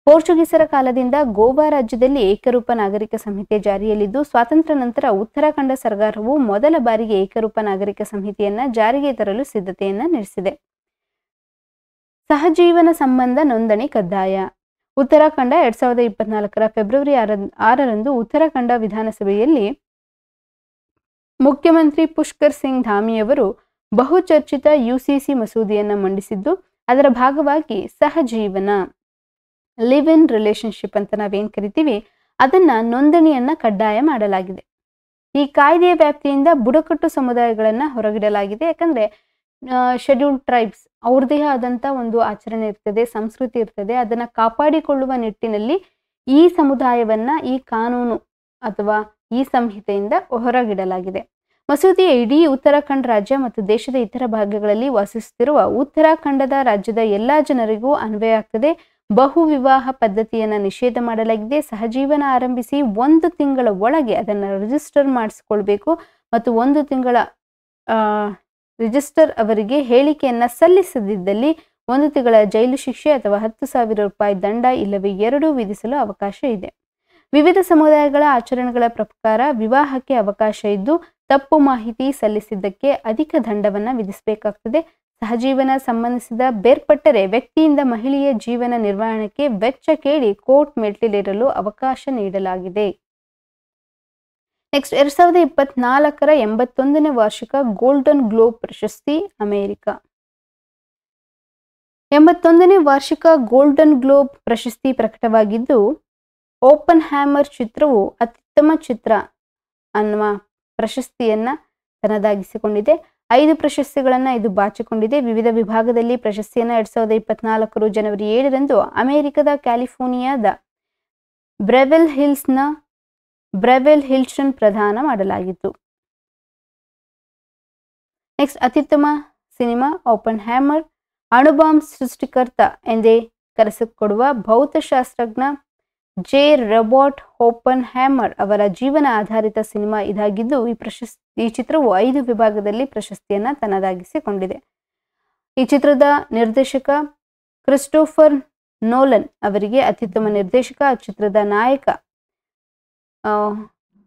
ಪೋರ್ಚುಗೀಸರ ಕಾಲದಿಂದ ಗೋವಾ ರಾಜ್ಯದಲ್ಲಿ ಏಕರೂಪ ನಾಗರಿಕ ಸಂಹಿತೆ ಜಾರಿಯಲ್ಲಿದ್ದು, ಸ್ವಾತಂತ್ರ್ಯ ನಂತರ ಉತ್ತರಾಖಂಡ ಸರ್ಕಾರವು ಮೊದಲ ಬಾರಿಗೆ ಏಕರೂಪ ನಾಗರಿಕ ಸಂಹಿತೆಯನ್ನ ಜಾರಿಗೆ ತರಲು ಸಿದ್ಧತೆಯನ್ನ ನಡೆಸಿದೆ. ಸಹಜೀವನ ಸಂಬಂಧ ನೋಂದಣಿ ಕಡ್ಡಾಯ. ಉತ್ತರಾಖಂಡ 2024 ಫೆಬ್ರವರಿ 6ರಂದು ಉತ್ತರಾಖಂಡ ವಿಧಾನಸಭೆಯಲ್ಲಿ ಮುಖ್ಯಮಂತ್ರಿ ಪುಷ್ಕರ್ ಸಿಂಗ್ ಧಾಮಿಯವರು ಬಹುಚರ್ಚಿತ ಯುಸಿಸಿ ಮಸೂದೆಯನ್ನು ಮಂಡಿಸಿದ್ದು, ಅದರ ಭಾಗವಾಗಿ ಸಹಜೀವನ ಲಿವ್ ಇನ್ ರಿಲೇಶನ್ಶಿಪ್ ಅಂತ ನಾವೇನ್ ಕರಿತೀವಿ ಅದನ್ನ ನೋಂದಣಿಯನ್ನ ಕಡ್ಡಾಯ ಮಾಡಲಾಗಿದೆ. ಈ ಕಾಯ್ದೆಯ ವ್ಯಾಪ್ತಿಯಿಂದ ಬುಡಕಟ್ಟು ಸಮುದಾಯಗಳನ್ನ ಹೊರಗಿಡಲಾಗಿದೆ. ಯಾಕಂದ್ರೆ ಶೆಡ್ಯೂಲ್ಡ್ ಟ್ರೈಬ್ಸ್ ಅವ್ರದೇ ಆದಂತ ಒಂದು ಆಚರಣೆ ಇರ್ತದೆ, ಸಂಸ್ಕೃತಿ ಇರ್ತದೆ. ಅದನ್ನ ಕಾಪಾಡಿಕೊಳ್ಳುವ ನಿಟ್ಟಿನಲ್ಲಿ ಈ ಸಮುದಾಯವನ್ನ ಈ ಕಾನೂನು ಅಥವಾ ಈ ಸಂಹಿತೆಯಿಂದ ಹೊರಗಿಡಲಾಗಿದೆ. ಮಸೂದೆಯ ಇಡೀ ಉತ್ತರಾಖಂಡ ರಾಜ್ಯ ಮತ್ತು ದೇಶದ ಇತರ ಭಾಗಗಳಲ್ಲಿ ವಾಸಿಸುತ್ತಿರುವ ಉತ್ತರಾಖಂಡದ ರಾಜ್ಯದ ಎಲ್ಲಾ ಜನರಿಗೂ ಅನ್ವಯ ಆಗ್ತದೆ. ಬಹು ವಿವಾಹ ಪದ್ಧತಿಯನ್ನ ನಿಷೇಧ ಮಾಡಲಾಗಿದೆ. ಸಹಜೀವನ ಆರಂಭಿಸಿ 1 ತಿಂಗಳ ಒಳಗೆ ಅದನ್ನ ರಿಜಿಸ್ಟರ್ ಮಾಡಿಸಿಕೊಳ್ಬೇಕು ಮತ್ತು 1 ತಿಂಗಳ ರಿಜಿಸ್ಟರ್ ಅವರಿಗೆ ಹೇಳಿಕೆಯನ್ನ ಸಲ್ಲಿಸದಿದ್ದಲ್ಲಿ 1 ತಿಂಗಳ ಜೈಲು ಶಿಕ್ಷೆ ಅಥವಾ 10,000 ರೂಪಾಯಿ ದಂಡ ಇಲ್ಲವೇ 2 ವಿಧಿಸಲು ಅವಕಾಶ ಇದೆ. ವಿವಿಧ ಸಮುದಾಯಗಳ ಆಚರಣೆಗಳ ಪ್ರಕಾರ ವಿವಾಹಕ್ಕೆ ಅವಕಾಶ ಇದ್ದು, ತಪ್ಪು ಮಾಹಿತಿ ಸಲ್ಲಿಸಿದ್ದಕ್ಕೆ ಅಧಿಕ ದಂಡವನ್ನ ವಿಧಿಸಬೇಕಾಗ್ತದೆ. ಸಹಜೀವನ ಸಂಬಂಧಿಸಿದ ಬೇರ್ಪಟ್ಟರೆ ವ್ಯಕ್ತಿಯಿಂದ ಮಹಿಳೆಯ ಜೀವನ ನಿರ್ವಹಣೆಗೆ ವೆಚ್ಚ ಕೇಳಿ ಕೋರ್ಟ್ ಮೆಟ್ಟಿಲೇರಲು ಅವಕಾಶ ನೀಡಲಾಗಿದೆ. ನೆಕ್ಸ್ಟ್ 2024 81ನೇ ವಾರ್ಷಿಕ ಗೋಲ್ಡನ್ ಗ್ಲೋಬ್ ಪ್ರಶಸ್ತಿ ಅಮೆರಿಕ. 81ನೇ ವಾರ್ಷಿಕ ಗೋಲ್ಡನ್ ಗ್ಲೋಬ್ ಪ್ರಶಸ್ತಿ ಪ್ರಕಟವಾಗಿದ್ದು, ಓಪನ್ ಹ್ಯಾಮರ್ ಚಿತ್ರವು ಅತ್ಯುತ್ತಮ ಚಿತ್ರ ಅನ್ನುವ ಪ್ರಶಸ್ತಿಯನ್ನ ತನ್ನದಾಗಿಸಿಕೊಂಡಿದೆ. 5 ಪ್ರಶಸ್ತಿಗಳನ್ನ ಇದು ಬಾಚಿಕೊಂಡಿದೆ. ವಿವಿಧ ವಿಭಾಗದಲ್ಲಿ ಪ್ರಶಸ್ತಿಯನ್ನ 2024 ಜನವರಿ 7ರಂದು ಅಮೆರಿಕದ ಕ್ಯಾಲಿಫೋರ್ನಿಯಾದ ಬ್ರೆವೆಲ್ ಹಿಲ್ಸ್ಟನ್ ಪ್ರದಾನ ಮಾಡಲಾಗಿತ್ತು. ನೆಕ್ಸ್ಟ್ ಅತ್ಯುತ್ತಮ ಸಿನಿಮಾ ಓಪನ್ ಹ್ಯಾಮರ್. ಅಣುಬಾಂಬ್ ಸೃಷ್ಟಿಕರ್ತ ಎಂದೇ ಕರೆಸಿಕೊಡುವ ಭೌತಶಾಸ್ತ್ರಜ್ಞ ಜೆ ರಾಬರ್ಟ್ ಓಪನ್ ಹ್ಯಾಮರ್ ಅವರ ಜೀವನ ಆಧಾರಿತ ಸಿನಿಮಾ ಇದಾಗಿದ್ದು, ಈ ಚಿತ್ರವು 5 ವಿಭಾಗದಲ್ಲಿ ಪ್ರಶಸ್ತಿಯನ್ನ ತನ್ನದಾಗಿಸಿಕೊಂಡಿದೆ. ಈ ಚಿತ್ರದ ನಿರ್ದೇಶಕ ಕ್ರಿಸ್ಟೋಫರ್ ನೋಲನ್ ಅವರಿಗೆ ಅತ್ಯುತ್ತಮ ನಿರ್ದೇಶಕ, ಚಿತ್ರದ ನಾಯಕ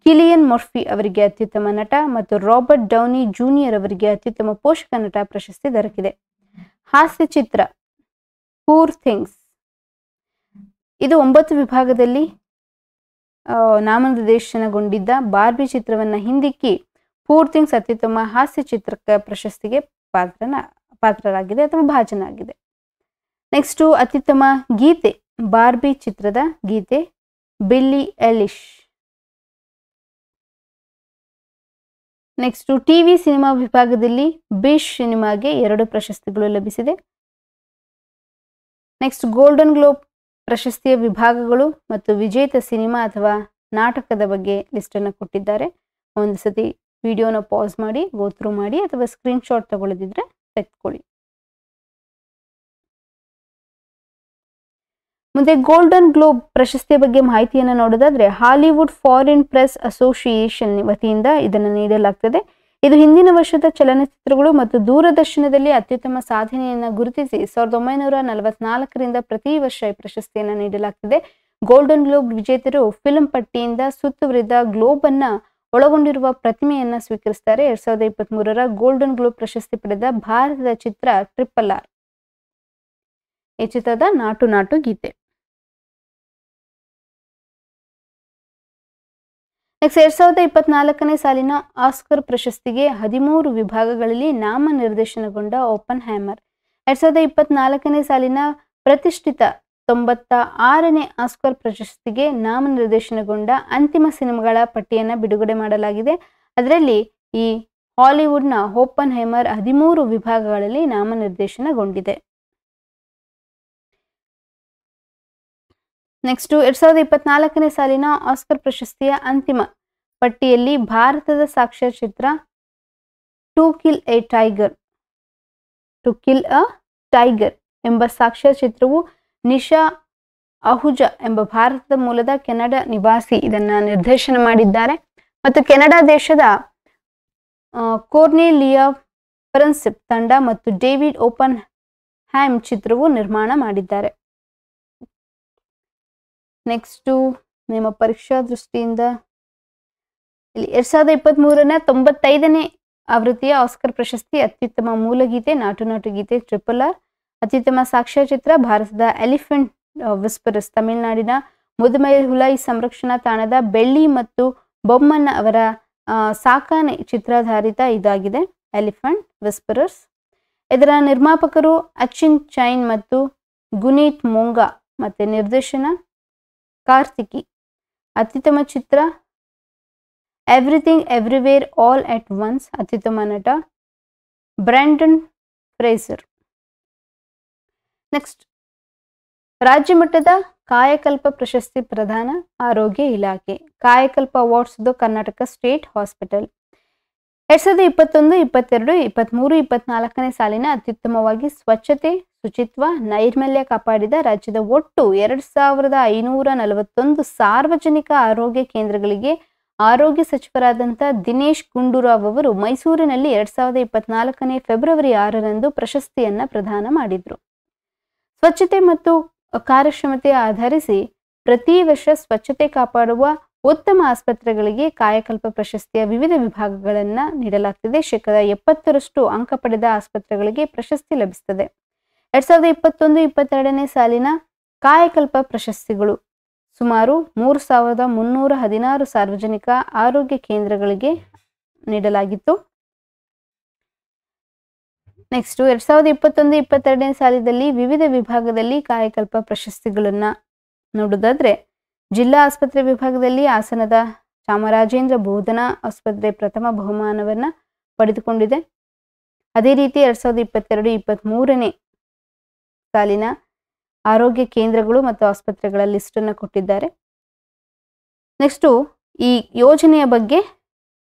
ಕಿಲಿಯನ್ ಮರ್ಫಿ ಅವರಿಗೆ ಅತ್ಯುತ್ತಮ ನಟ ಮತ್ತು ರಾಬರ್ಟ್ ಡೌನಿ ಜೂನಿಯರ್ ಅವರಿಗೆ ಅತ್ಯುತ್ತಮ ಪೋಷಕ ನಟ ಪ್ರಶಸ್ತಿ ದೊರಕಿದೆ. ಹಾಸ್ಯ ಚಿತ್ರ ಪೂರ್ ಥಿಂಗ್ಸ್ ಇದು 9 ವಿಭಾಗದಲ್ಲಿ ನಾಮನಿರ್ದೇಶನಗೊಂಡಿದ್ದ ಬಾರ್ಬಿ ಚಿತ್ರವನ್ನ ಹಿಂದಿಕ್ಕಿ ಪೂರ್ ಥಿಂಗ್ಸ್ ಅತ್ಯುತ್ತಮ ಹಾಸ್ಯ ಚಿತ್ರಕ್ಕೆ ಪ್ರಶಸ್ತಿಗೆ ಪಾತ್ರರಾಗಿದೆ ಅಥವಾ ಭಾಜನಾಗಿದೆ. ನೆಕ್ಸ್ಟ್ ಅತ್ಯುತ್ತಮ ಗೀತೆ ಬಾರ್ಬಿ ಚಿತ್ರದ ಗೀತೆ ಬಿಲ್ಲಿ ಎಲಿಶ್. ನೆಕ್ಸ್ಟ್ ಟಿವಿ ಸಿನಿಮಾ ವಿಭಾಗದಲ್ಲಿ ಬಿಶ್ ಸಿನಿಮಾಗೆ 2 ಪ್ರಶಸ್ತಿಗಳು ಲಭಿಸಿದೆ. ನೆಕ್ಸ್ಟ್ ಗೋಲ್ಡನ್ ಗ್ಲೋಬ್ ಪ್ರಶಸ್ತಿಯ ವಿಭಾಗಗಳು ಮತ್ತು ವಿಜೇತ ಸಿನಿಮಾ ಅಥವಾ ನಾಟಕದ ಬಗ್ಗೆ ಲಿಸ್ಟ್ ಅನ್ನು ಕೊಟ್ಟಿದ್ದಾರೆ. ಒಂದು ಸತಿ ವಿಡಿಯೋನ ಪಾಸ್ ಮಾಡಿ ಗೋತ್ರೂ ಮಾಡಿ ಅಥವಾ ಸ್ಕ್ರೀನ್ ಶಾಟ್ ತಗೊಳ್ಳದಿದ್ರೆ ತೆಗೆದುಕೊಳ್ಳಿ. ಮುಂದೆ ಗೋಲ್ಡನ್ ಗ್ಲೋಬ್ ಪ್ರಶಸ್ತಿಯ ಬಗ್ಗೆ ಮಾಹಿತಿಯನ್ನು ನೋಡೋದಾದ್ರೆ, ಹಾಲಿವುಡ್ ಫಾರಿನ್ ಪ್ರೆಸ್ ಅಸೋಸಿಯೇಷನ್ ವತಿಯಿಂದ ಇದನ್ನು ನೀಡಲಾಗ್ತದೆ. ಇದು ಹಿಂದಿನ ವರ್ಷದ ಚಲನಚಿತ್ರಗಳು ಮತ್ತು ದೂರದರ್ಶನದಲ್ಲಿ ಅತ್ಯುತ್ತಮ ಸಾಧನೆಯನ್ನು ಗುರುತಿಸಿ 1944ರಿಂದ ಪ್ರತಿ ವರ್ಷ ಈ ಪ್ರಶಸ್ತಿಯನ್ನು ನೀಡಲಾಗ್ತದೆ. ಗೋಲ್ಡನ್ ಗ್ಲೋಬ್ ವಿಜೇತರು ಫಿಲ್ಮ್ ಪಟ್ಟಿಯಿಂದ ಸುತ್ತುವರಿದ ಗ್ಲೋಬ್ ಅನ್ನ ಒಳಗೊಂಡಿರುವ ಪ್ರತಿಮೆಯನ್ನ ಸ್ವೀಕರಿಸುತ್ತಾರೆ. 2023ರ ಗೋಲ್ಡನ್ ಗ್ಲೋಬ್ ಪ್ರಶಸ್ತಿ ಪಡೆದ ಭಾರತದ ಚಿತ್ರ RRR. ಈ ಚಿತ್ರದ ನಾಟು ನಾಟು ಗೀತೆ. ನೆಕ್ಸ್ಟ್ 2024ನೇ ಸಾಲಿನ ಆಸ್ಕರ್ ಪ್ರಶಸ್ತಿಗೆ 13 ವಿಭಾಗಗಳಲ್ಲಿ ನಾಮನಿರ್ದೇಶನಗೊಂಡ ಓಪನ್ ಹ್ಯಾಮರ್ 2024ನೇ ಸಾಲಿನ ಪ್ರತಿಷ್ಠಿತ 96ನೇ ಆಸ್ಕರ್ ಪ್ರಶಸ್ತಿಗೆ ನಾಮನಿರ್ದೇಶನಗೊಂಡ ಅಂತಿಮ ಸಿನಿಮಾಗಳ ಪಟ್ಟಿಯನ್ನು ಬಿಡುಗಡೆ ಮಾಡಲಾಗಿದೆ. ಅದರಲ್ಲಿ ಈ ಹಾಲಿವುಡ್ನ ಓಪನ್ ಹ್ಯಾಮರ್ 13 ವಿಭಾಗಗಳಲ್ಲಿ ನಾಮನಿರ್ದೇಶನಗೊಂಡಿದೆ. ನೆಕ್ಸ್ಟ್ 2024ನೇ ಸಾಲಿನ ಆಸ್ಕರ್ ಪ್ರಶಸ್ತಿಯ ಅಂತಿಮ ಪಟ್ಟಿಯಲ್ಲಿ ಭಾರತದ ಸಾಕ್ಷ್ಯಚಿತ್ರ ಟು ಕಿಲ್ ಎ ಟೈಗರ್ ಎಂಬ ಸಾಕ್ಷ್ಯಚಿತ್ರವು ನಿಶಾ ಅಹುಜಾ ಎಂಬ ಭಾರತದ ಮೂಲದ ಕೆನಡಾ ನಿವಾಸಿ ಇದನ್ನ ನಿರ್ದೇಶನ ಮಾಡಿದ್ದಾರೆ ಮತ್ತು ಕೆನಡಾ ದೇಶದ ಕೋರ್ನೆಲಿಯಾ ಫ್ರಾನ್ಸಿಪ್ ತಂಡ ಮತ್ತು ಡೇವಿಡ್ ಓಪನ್ ಹ್ಯಾಮ್ ಚಿತ್ರವು ನಿರ್ಮಾಣ ಮಾಡಿದ್ದಾರೆ. ನೆಕ್ಸ್ಟ್ ನಿಮ್ಮ ಪರೀಕ್ಷಾ ದೃಷ್ಟಿಯಿಂದ ಇಲ್ಲಿ 2023ನ 95ನೇ ಆವೃತ್ತಿಯ ಆಸ್ಕರ್ ಪ್ರಶಸ್ತಿ ಅತ್ಯುತ್ತಮ ಮೂಲಗೀತೆ ನಾಟು ನಾಟು ಗೀತೆ RRR, ಅತ್ಯುತ್ತಮ ಸಾಕ್ಷ್ಯಚಿತ್ರ ಭಾರತದ ಎಲಿಫೆಂಟ್ ವಿಸ್ಪರಸ್, ತಮಿಳುನಾಡಿನ ಮುದುಮೈ ಹುಲೈ ಸಂರಕ್ಷಣಾ ತಾಣದ ಬೆಳ್ಳಿ ಮತ್ತು ಬೊಮ್ಮಣ್ಣ ಅವರ ಸಾಕಾನೆ ಚಿತ್ರಾಧಾರಿತ ಇದಾಗಿದೆ ಎಲಿಫೆಂಟ್ ವಿಸ್ಪರರ್ಸ್. ಇದರ ನಿರ್ಮಾಪಕರು ಅಚಿನ್ ಚೈನ್ ಮತ್ತು ಗುನೀತ್ ಮೊಂಗಾ ಮತ್ತೆ ನಿರ್ದೇಶನ ಕಾರ್ತಿಕಿ. ಅತ್ಯುತ್ತಮ ಚಿತ್ರ everything everywhere all at once, ಅತ್ಯುತ್ತಮ ನಟ ಬ್ರ್ಯಾಂಡನ್ ಫ್ರೇಸರ್. ನೆಕ್ಸ್ಟ್, ರಾಜ್ಯ ಮಟ್ಟದ ಕಾಯಕಲ್ಪ ಪ್ರಶಸ್ತಿ ಪ್ರದಾನ ಆರೋಗ್ಯ ಇಲಾಖೆ. ಕಾಯಕಲ್ಪ ಅವಾರ್ಡ್ಸ್ ಕರ್ನಾಟಕ ಸ್ಟೇಟ್ ಹಾಸ್ಪಿಟಲ್. 2021, 22, 23, 24ನೇ ಸಾಲಿನ ಅತ್ಯುತ್ತಮವಾಗಿ ಸ್ವಚ್ಛತೆ, ಶುಚಿತ್ವ, ನೈರ್ಮಲ್ಯ ಕಾಪಾಡಿದ ರಾಜ್ಯದ ಒಟ್ಟು 2541 ಸಾರ್ವಜನಿಕ ಆರೋಗ್ಯ ಕೇಂದ್ರಗಳಿಗೆ ಆರೋಗ್ಯ ಸಚಿವರಾದಂಥ ದಿನೇಶ್ ಗುಂಡೂರಾವ್ ಅವರು ಮೈಸೂರಿನಲ್ಲಿ 2024ನೇ ಫೆಬ್ರವರಿ 6ರಂದು ಪ್ರಶಸ್ತಿಯನ್ನ ಪ್ರದಾನ ಮಾಡಿದ್ರು. ಸ್ವಚ್ಛತೆ ಮತ್ತು ಕಾರ್ಯಕ್ಷಮತೆ ಆಧರಿಸಿ ಪ್ರತಿ ವರ್ಷ ಸ್ವಚ್ಛತೆ ಕಾಪಾಡುವ ಉತ್ತಮ ಆಸ್ಪತ್ರೆಗಳಿಗೆ ಕಾಯಕಲ್ಪ ಪ್ರಶಸ್ತಿಯ ವಿವಿಧ ವಿಭಾಗಗಳನ್ನ ನೀಡಲಾಗ್ತಿದೆ. 70% ಅಂಕ ಪಡೆದ ಆಸ್ಪತ್ರೆಗಳಿಗೆ ಪ್ರಶಸ್ತಿ ಲಭಿಸುತ್ತದೆ. 2021, 22ನೇ ಸಾಲಿನ ಕಾಯಕಲ್ಪ ಪ್ರಶಸ್ತಿಗಳು ಸುಮಾರು 3316 ಸಾರ್ವಜನಿಕ ಆರೋಗ್ಯ ಕೇಂದ್ರಗಳಿಗೆ ನೀಡಲಾಗಿತ್ತು. ನೆಕ್ಸ್ಟ್, 2021, 22ನೇ ಸಾಲಿನಲ್ಲಿ ವಿವಿಧ ವಿಭಾಗದಲ್ಲಿ ಕಾಯಕಲ್ಪ ಪ್ರಶಸ್ತಿಗಳನ್ನ ನೋಡೋದಾದ್ರೆ, ಜಿಲ್ಲಾ ಆಸ್ಪತ್ರೆ ವಿಭಾಗದಲ್ಲಿ ಹಾಸನದ ಚಾಮರಾಜೇಂದ್ರ ಬೋಧನಾ ಆಸ್ಪತ್ರೆ ಪ್ರಥಮ ಬಹುಮಾನವನ್ನ ಪಡೆದುಕೊಂಡಿದೆ. ಅದೇ ರೀತಿ 2022, 23ನೇ ಸಾಲಿನ ಆರೋಗ್ಯ ಕೇಂದ್ರಗಳು ಮತ್ತು ಆಸ್ಪತ್ರೆಗಳ ಲಿಸ್ಟ್ ಅನ್ನು ಕೊಟ್ಟಿದ್ದಾರೆ. ನೆಕ್ಸ್ಟು, ಈ ಯೋಜನೆಯ ಬಗ್ಗೆ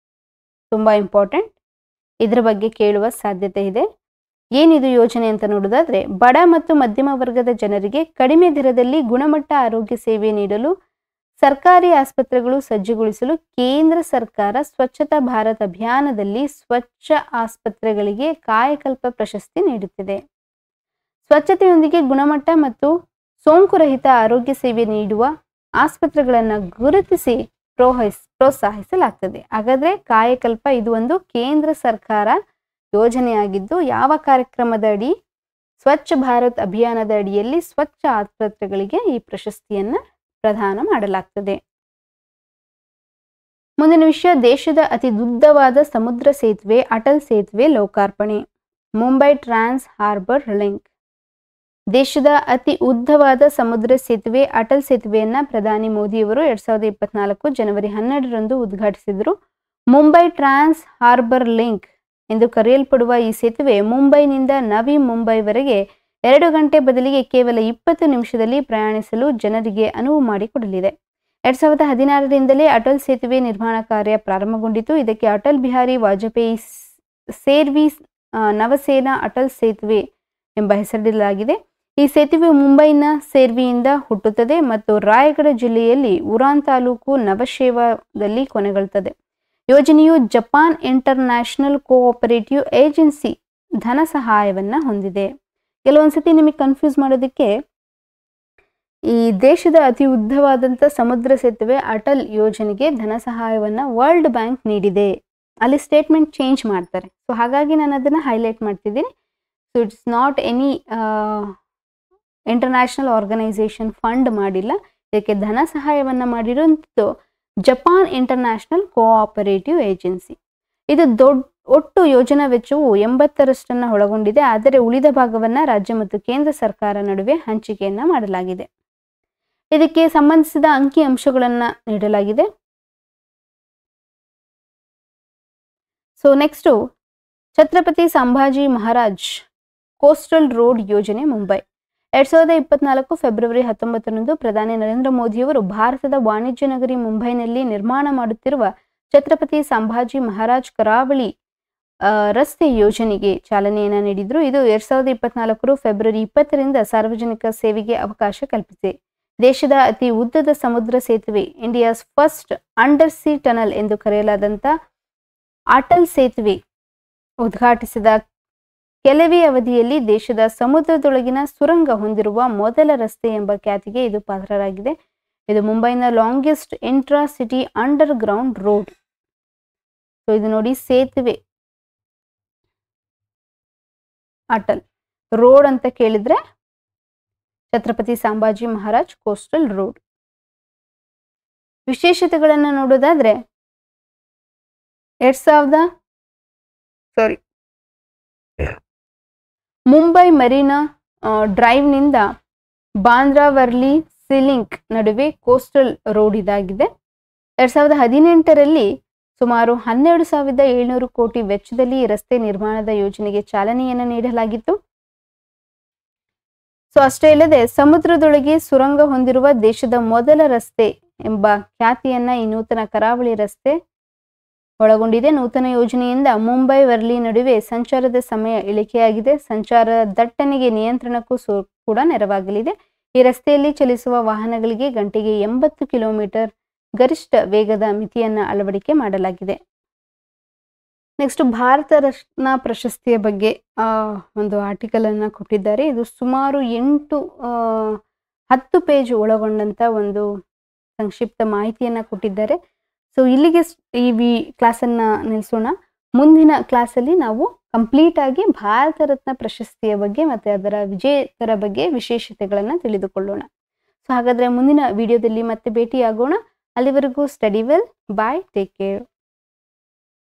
ತುಂಬಾ ಇಂಪಾರ್ಟೆಂಟ್, ಇದರ ಬಗ್ಗೆ ಕೇಳುವ ಸಾಧ್ಯತೆ ಇದೆ. ಏನಿದು ಯೋಜನೆ ಅಂತ ನೋಡೋದಾದ್ರೆ, ಬಡ ಮತ್ತು ಮಧ್ಯಮ ವರ್ಗದ ಜನರಿಗೆ ಕಡಿಮೆ ದರದಲ್ಲಿ ಗುಣಮಟ್ಟ ಆರೋಗ್ಯ ಸೇವೆ ನೀಡಲು ಸರ್ಕಾರಿ ಆಸ್ಪತ್ರೆಗಳು ಸಜ್ಜುಗೊಳಿಸಲು ಕೇಂದ್ರ ಸರ್ಕಾರ ಸ್ವಚ್ಛತಾ ಭಾರತ್ ಅಭಿಯಾನದಲ್ಲಿ ಸ್ವಚ್ಛ ಆಸ್ಪತ್ರೆಗಳಿಗೆ ಕಾಯಕಲ್ಪ ಪ್ರಶಸ್ತಿ ನೀಡುತ್ತಿದೆ. ಸ್ವಚ್ಛತೆಯೊಂದಿಗೆ ಗುಣಮಟ್ಟ ಮತ್ತು ಸೋಂಕುರಹಿತ ಆರೋಗ್ಯ ಸೇವೆ ನೀಡುವ ಆಸ್ಪತ್ರೆಗಳನ್ನು ಗುರುತಿಸಿ ಪ್ರೋತ್ಸಾಹಿಸಲಾಗ್ತದೆ. ಹಾಗಾದ್ರೆ ಕಾಯಕಲ್ಪ ಇದು ಒಂದು ಕೇಂದ್ರ ಸರ್ಕಾರ ಯೋಜನೆಯಾಗಿದ್ದು, ಯಾವ ಕಾರ್ಯಕ್ರಮದ ಅಡಿ? ಸ್ವಚ್ಛ ಭಾರತ್ ಅಭಿಯಾನದ ಅಡಿಯಲ್ಲಿ ಸ್ವಚ್ಛ ಆಸ್ಪತ್ರೆಗಳಿಗೆ ಈ ಪ್ರಶಸ್ತಿಯನ್ನ ಪ್ರದಾನ ಮಾಡಲಾಗ್ತದೆ. ಮುಂದಿನ ವಿಷಯ, ದೇಶದ ಅತಿ ಉದ್ದವಾದ ಸಮುದ್ರ ಸೇತುವೆ ಅಟಲ್ ಸೇತುವೆ ಲೋಕಾರ್ಪಣೆ. ಮುಂಬೈ ಟ್ರಾನ್ಸ್ ಹಾರ್ಬರ್ ಲಿಂಕ್. ದೇಶದ ಅತಿ ಉದ್ದವಾದ ಸಮುದ್ರ ಸೇತುವೆ ಅಟಲ್ ಸೇತುವೆಯನ್ನ ಪ್ರಧಾನಿ ಮೋದಿಯವರು 2024 ಜನವರಿ 12ರಂದು ಉದ್ಘಾಟಿಸಿದರು. ಮುಂಬೈ ಟ್ರಾನ್ಸ್ ಹಾರ್ಬರ್ ಲಿಂಕ್ ಎಂದು ಕರೆಯಲ್ಪಡುವ ಈ ಸೇತುವೆ ಮುಂಬೈನಿಂದ ನವಿ ಮುಂಬೈವರೆಗೆ 2 ಗಂಟೆ ಬದಲಿಗೆ ಕೇವಲ 20 ನಿಮಿಷದಲ್ಲಿ ಪ್ರಯಾಣಿಸಲು ಜನರಿಗೆ ಅನುವು ಮಾಡಿಕೊಡಲಿದೆ. 2016ರಿಂದಲೇ ಅಟಲ್ ಸೇತುವೆ ನಿರ್ಮಾಣ ಕಾರ್ಯ ಪ್ರಾರಂಭಗೊಂಡಿತು. ಇದಕ್ಕೆ ಅಟಲ್ ಬಿಹಾರಿ ವಾಜಪೇಯಿ ಸೇರ್ವಿ ನವಸೇನಾ ಅಟಲ್ ಸೇತುವೆ ಎಂಬ ಹೆಸರಿಡಲಾಗಿದೆ. ಈ ಸೇತುವೆ ಮುಂಬೈನ ಸೇರ್ವಿಯಿಂದ ಹುಟ್ಟುತ್ತದೆ ಮತ್ತು ರಾಯಗಢ ಜಿಲ್ಲೆಯಲ್ಲಿ ಉರಾನ್ ತಾಲೂಕು ನವಶೇವಾದಲ್ಲಿ ಕೊನೆಗೊಳ್ಳುತ್ತದೆ. ಯೋಜನೆಯು ಜಪಾನ್ ಇಂಟರ್ನ್ಯಾಷನಲ್ ಕೋಆಪರೇಟಿವ್ ಏಜೆನ್ಸಿ ಧನ ಸಹಾಯವನ್ನ ಹೊಂದಿದೆ. ಕೆಲವೊಂದ್ಸತಿ ನಿಮಗೆ ಕನ್ಫ್ಯೂಸ್ ಮಾಡೋದಕ್ಕೆ, ಈ ದೇಶದ ಅತಿ ಉದ್ದವಾದಂಥ ಸಮುದ್ರ ಸೇತುವೆ ಅಟಲ್ ಯೋಜನೆಗೆ ಧನ ಸಹಾಯವನ್ನ ವರ್ಲ್ಡ್ ಬ್ಯಾಂಕ್ ನೀಡಿದೆ, ಅಲ್ಲಿ ಸ್ಟೇಟ್ಮೆಂಟ್ ಚೇಂಜ್ ಮಾಡ್ತಾರೆ. ಸೊ ಹಾಗಾಗಿ ನಾನು ಅದನ್ನ ಹೈಲೈಟ್ ಮಾಡ್ತಿದ್ದೀನಿ. So it's not any international organisation fund ಮಾಡಿಲ್ಲ, ಇದಕ್ಕೆ ಧನ ಸಹಾಯವನ್ನ ಮಾಡಿರುವಂಥದ್ದು ಜಪಾನ್ ಇಂಟರ್ನ್ಯಾಷನಲ್ ಕೋಆಪರೇಟಿವ್ ಏಜೆನ್ಸಿ. ಇದು ಒಟ್ಟು ಯೋಜನಾ ವೆಚ್ಚವು 80ರಷ್ಟನ್ನು ಒಳಗೊಂಡಿದೆ. ಆದರೆ ಉಳಿದ ಭಾಗವನ್ನ ರಾಜ್ಯ ಮತ್ತು ಕೇಂದ್ರ ಸರ್ಕಾರ ನಡುವೆ ಹಂಚಿಕೆಯನ್ನ ಮಾಡಲಾಗಿದೆ. ಇದಕ್ಕೆ ಸಂಬಂಧಿಸಿದ ಅಂಕಿ ಅಂಶಗಳನ್ನ ನೀಡಲಾಗಿದೆ. So next, Chhatrapati Sambhaji Maharaj coastal road ಯೋಜನೆ ಮುಂಬೈ. 2024 ಫೆಬ್ರವರಿ 19ರಂದು ಪ್ರಧಾನಿ ನರೇಂದ್ರ ಮೋದಿಯವರು ಭಾರತದ ವಾಣಿಜ್ಯ ನಗರಿ ಮುಂಬೈನಲ್ಲಿ ನಿರ್ಮಾಣ ಮಾಡುತ್ತಿರುವ ಛತ್ರಪತಿ ಸಂಭಾಜಿ ಮಹಾರಾಜ್ ಕರಾವಳಿ ರಸ್ತೆ ಯೋಜನೆಗೆ ಚಾಲನೆಯನ್ನ ನೀಡಿದ್ರು. ಇದು 2024 ಫೆಬ್ರವರಿ 20ರಿಂದ ಸಾರ್ವಜನಿಕ ಸೇವೆಗೆ ಅವಕಾಶ ಕಲ್ಪಿಸಿದೆ. ದೇಶದ ಅತಿ ಉದ್ದದ ಸಮುದ್ರ ಸೇತುವೆ, India's first under C tunnel ಎಂದು ಕರೆಯಲಾದಂಥ ಅಟಲ್ ಸೇತುವೆ ಉದ್ಘಾಟಿಸಿದ ಕೆಲವೇ ಅವಧಿಯಲ್ಲಿ ದೇಶದ ಸಮುದ್ರದೊಳಗಿನ ಸುರಂಗ ಹೊಂದಿರುವ ಮೊದಲ ರಸ್ತೆ ಎಂಬ ಖ್ಯಾತಿಗೆ ಇದು ಪಾತ್ರರಾಗಿದೆ. ಇದು ಮುಂಬೈನ longest intra city under ground road. So ಇದು ನೋಡಿ, ಸೇತುವೆ ಅಟಲ್ ರೋಡ್ ಅಂತ ಕೇಳಿದ್ರೆ ಛತ್ರಪತಿ ಸಂಭಾಜಿ ಮಹಾರಾಜ್ ಕೋಸ್ಟಲ್ ರೋಡ್. ವಿಶೇಷತೆಗಳನ್ನು ನೋಡೋದಾದ್ರೆ ಮುಂಬೈ ಮರೀನಾ ಡ್ರೈವ್ನಿಂದ ಬಾಂದ್ರಾ ವರ್ಲಿ ಸಿಲಿಂಕ್ ನಡುವೆ ಕೋಸ್ಟಲ್ ರೋಡ್ ಇದಾಗಿದೆ. 2018ರಲ್ಲಿ ಸುಮಾರು 12,700 ಕೋಟಿ ವೆಚ್ಚದಲ್ಲಿ ಈ ರಸ್ತೆ ನಿರ್ಮಾಣದ ಯೋಜನೆಗೆ ಚಾಲನೆಯನ್ನು ನೀಡಲಾಗಿತ್ತು. ಸೊ ಅಷ್ಟೇ ಅಲ್ಲದೆ ಸಮುದ್ರದೊಳಗೆ ಸುರಂಗ ಹೊಂದಿರುವ ದೇಶದ ಮೊದಲ ರಸ್ತೆ ಎಂಬ ಖ್ಯಾತಿಯನ್ನ ಈ ನೂತನ ಕರಾವಳಿ ರಸ್ತೆ ಒಳಗೊಂಡಿದೆ. ನೂತನ ಯೋಜನೆಯಿಂದ ಮುಂಬೈ ವರ್ಲಿ ನಡುವೆ ಸಂಚಾರದ ಸಮಯ ಇಳಿಕೆಯಾಗಿದೆ. ಸಂಚಾರ ದಟ್ಟಣೆಗೆ ನಿಯಂತ್ರಣಕ್ಕೂ ಕೂಡ ನೆರವಾಗಲಿದೆ. ಈ ರಸ್ತೆಯಲ್ಲಿ ಚಲಿಸುವ ವಾಹನಗಳಿಗೆ ಗಂಟೆಗೆ 80 ಕಿಲೋಮೀಟರ್ ಗರಿಷ್ಠ ವೇಗದ ಮಿತಿಯನ್ನ ಅಳವಡಿಕೆ ಮಾಡಲಾಗಿದೆ. ನೆಕ್ಸ್ಟ್ ಭಾರತ ರತ್ನ ಪ್ರಶಸ್ತಿಯ ಬಗ್ಗೆ ಒಂದು ಆರ್ಟಿಕಲ್ ಅನ್ನ ಕೊಟ್ಟಿದ್ದಾರೆ. ಇದು ಸುಮಾರು 10 ಪೇಜ್ ಒಳಗೊಂಡಂತ ಒಂದು ಸಂಕ್ಷಿಪ್ತ ಮಾಹಿತಿಯನ್ನ ಕೊಟ್ಟಿದ್ದಾರೆ. ಸೊ ಇಲ್ಲಿಗೆ ಈ ಕ್ಲಾಸನ್ನ ನಿಲ್ಲಿಸೋಣ. ಮುಂದಿನ ಕ್ಲಾಸಲ್ಲಿ ನಾವು ಕಂಪ್ಲೀಟ್ ಆಗಿ ಭಾರತ ರತ್ನ ಪ್ರಶಸ್ತಿಯ ಬಗ್ಗೆ ಮತ್ತೆ ಅದರ ವಿಜೇತರ ಬಗ್ಗೆ ವಿಶೇಷತೆಗಳನ್ನ ತಿಳಿದುಕೊಳ್ಳೋಣ. ಸೊ ಹಾಗಾದ್ರೆ ಮುಂದಿನ ವಿಡಿಯೋದಲ್ಲಿ ಮತ್ತೆ ಭೇಟಿಯಾಗೋಣ. ಅಲ್ಲಿವರೆಗೂ ಸ್ಟಡಿ ವೆಲ್, ಬಾಯ್, ಟೇಕ್ ಕೇರ್.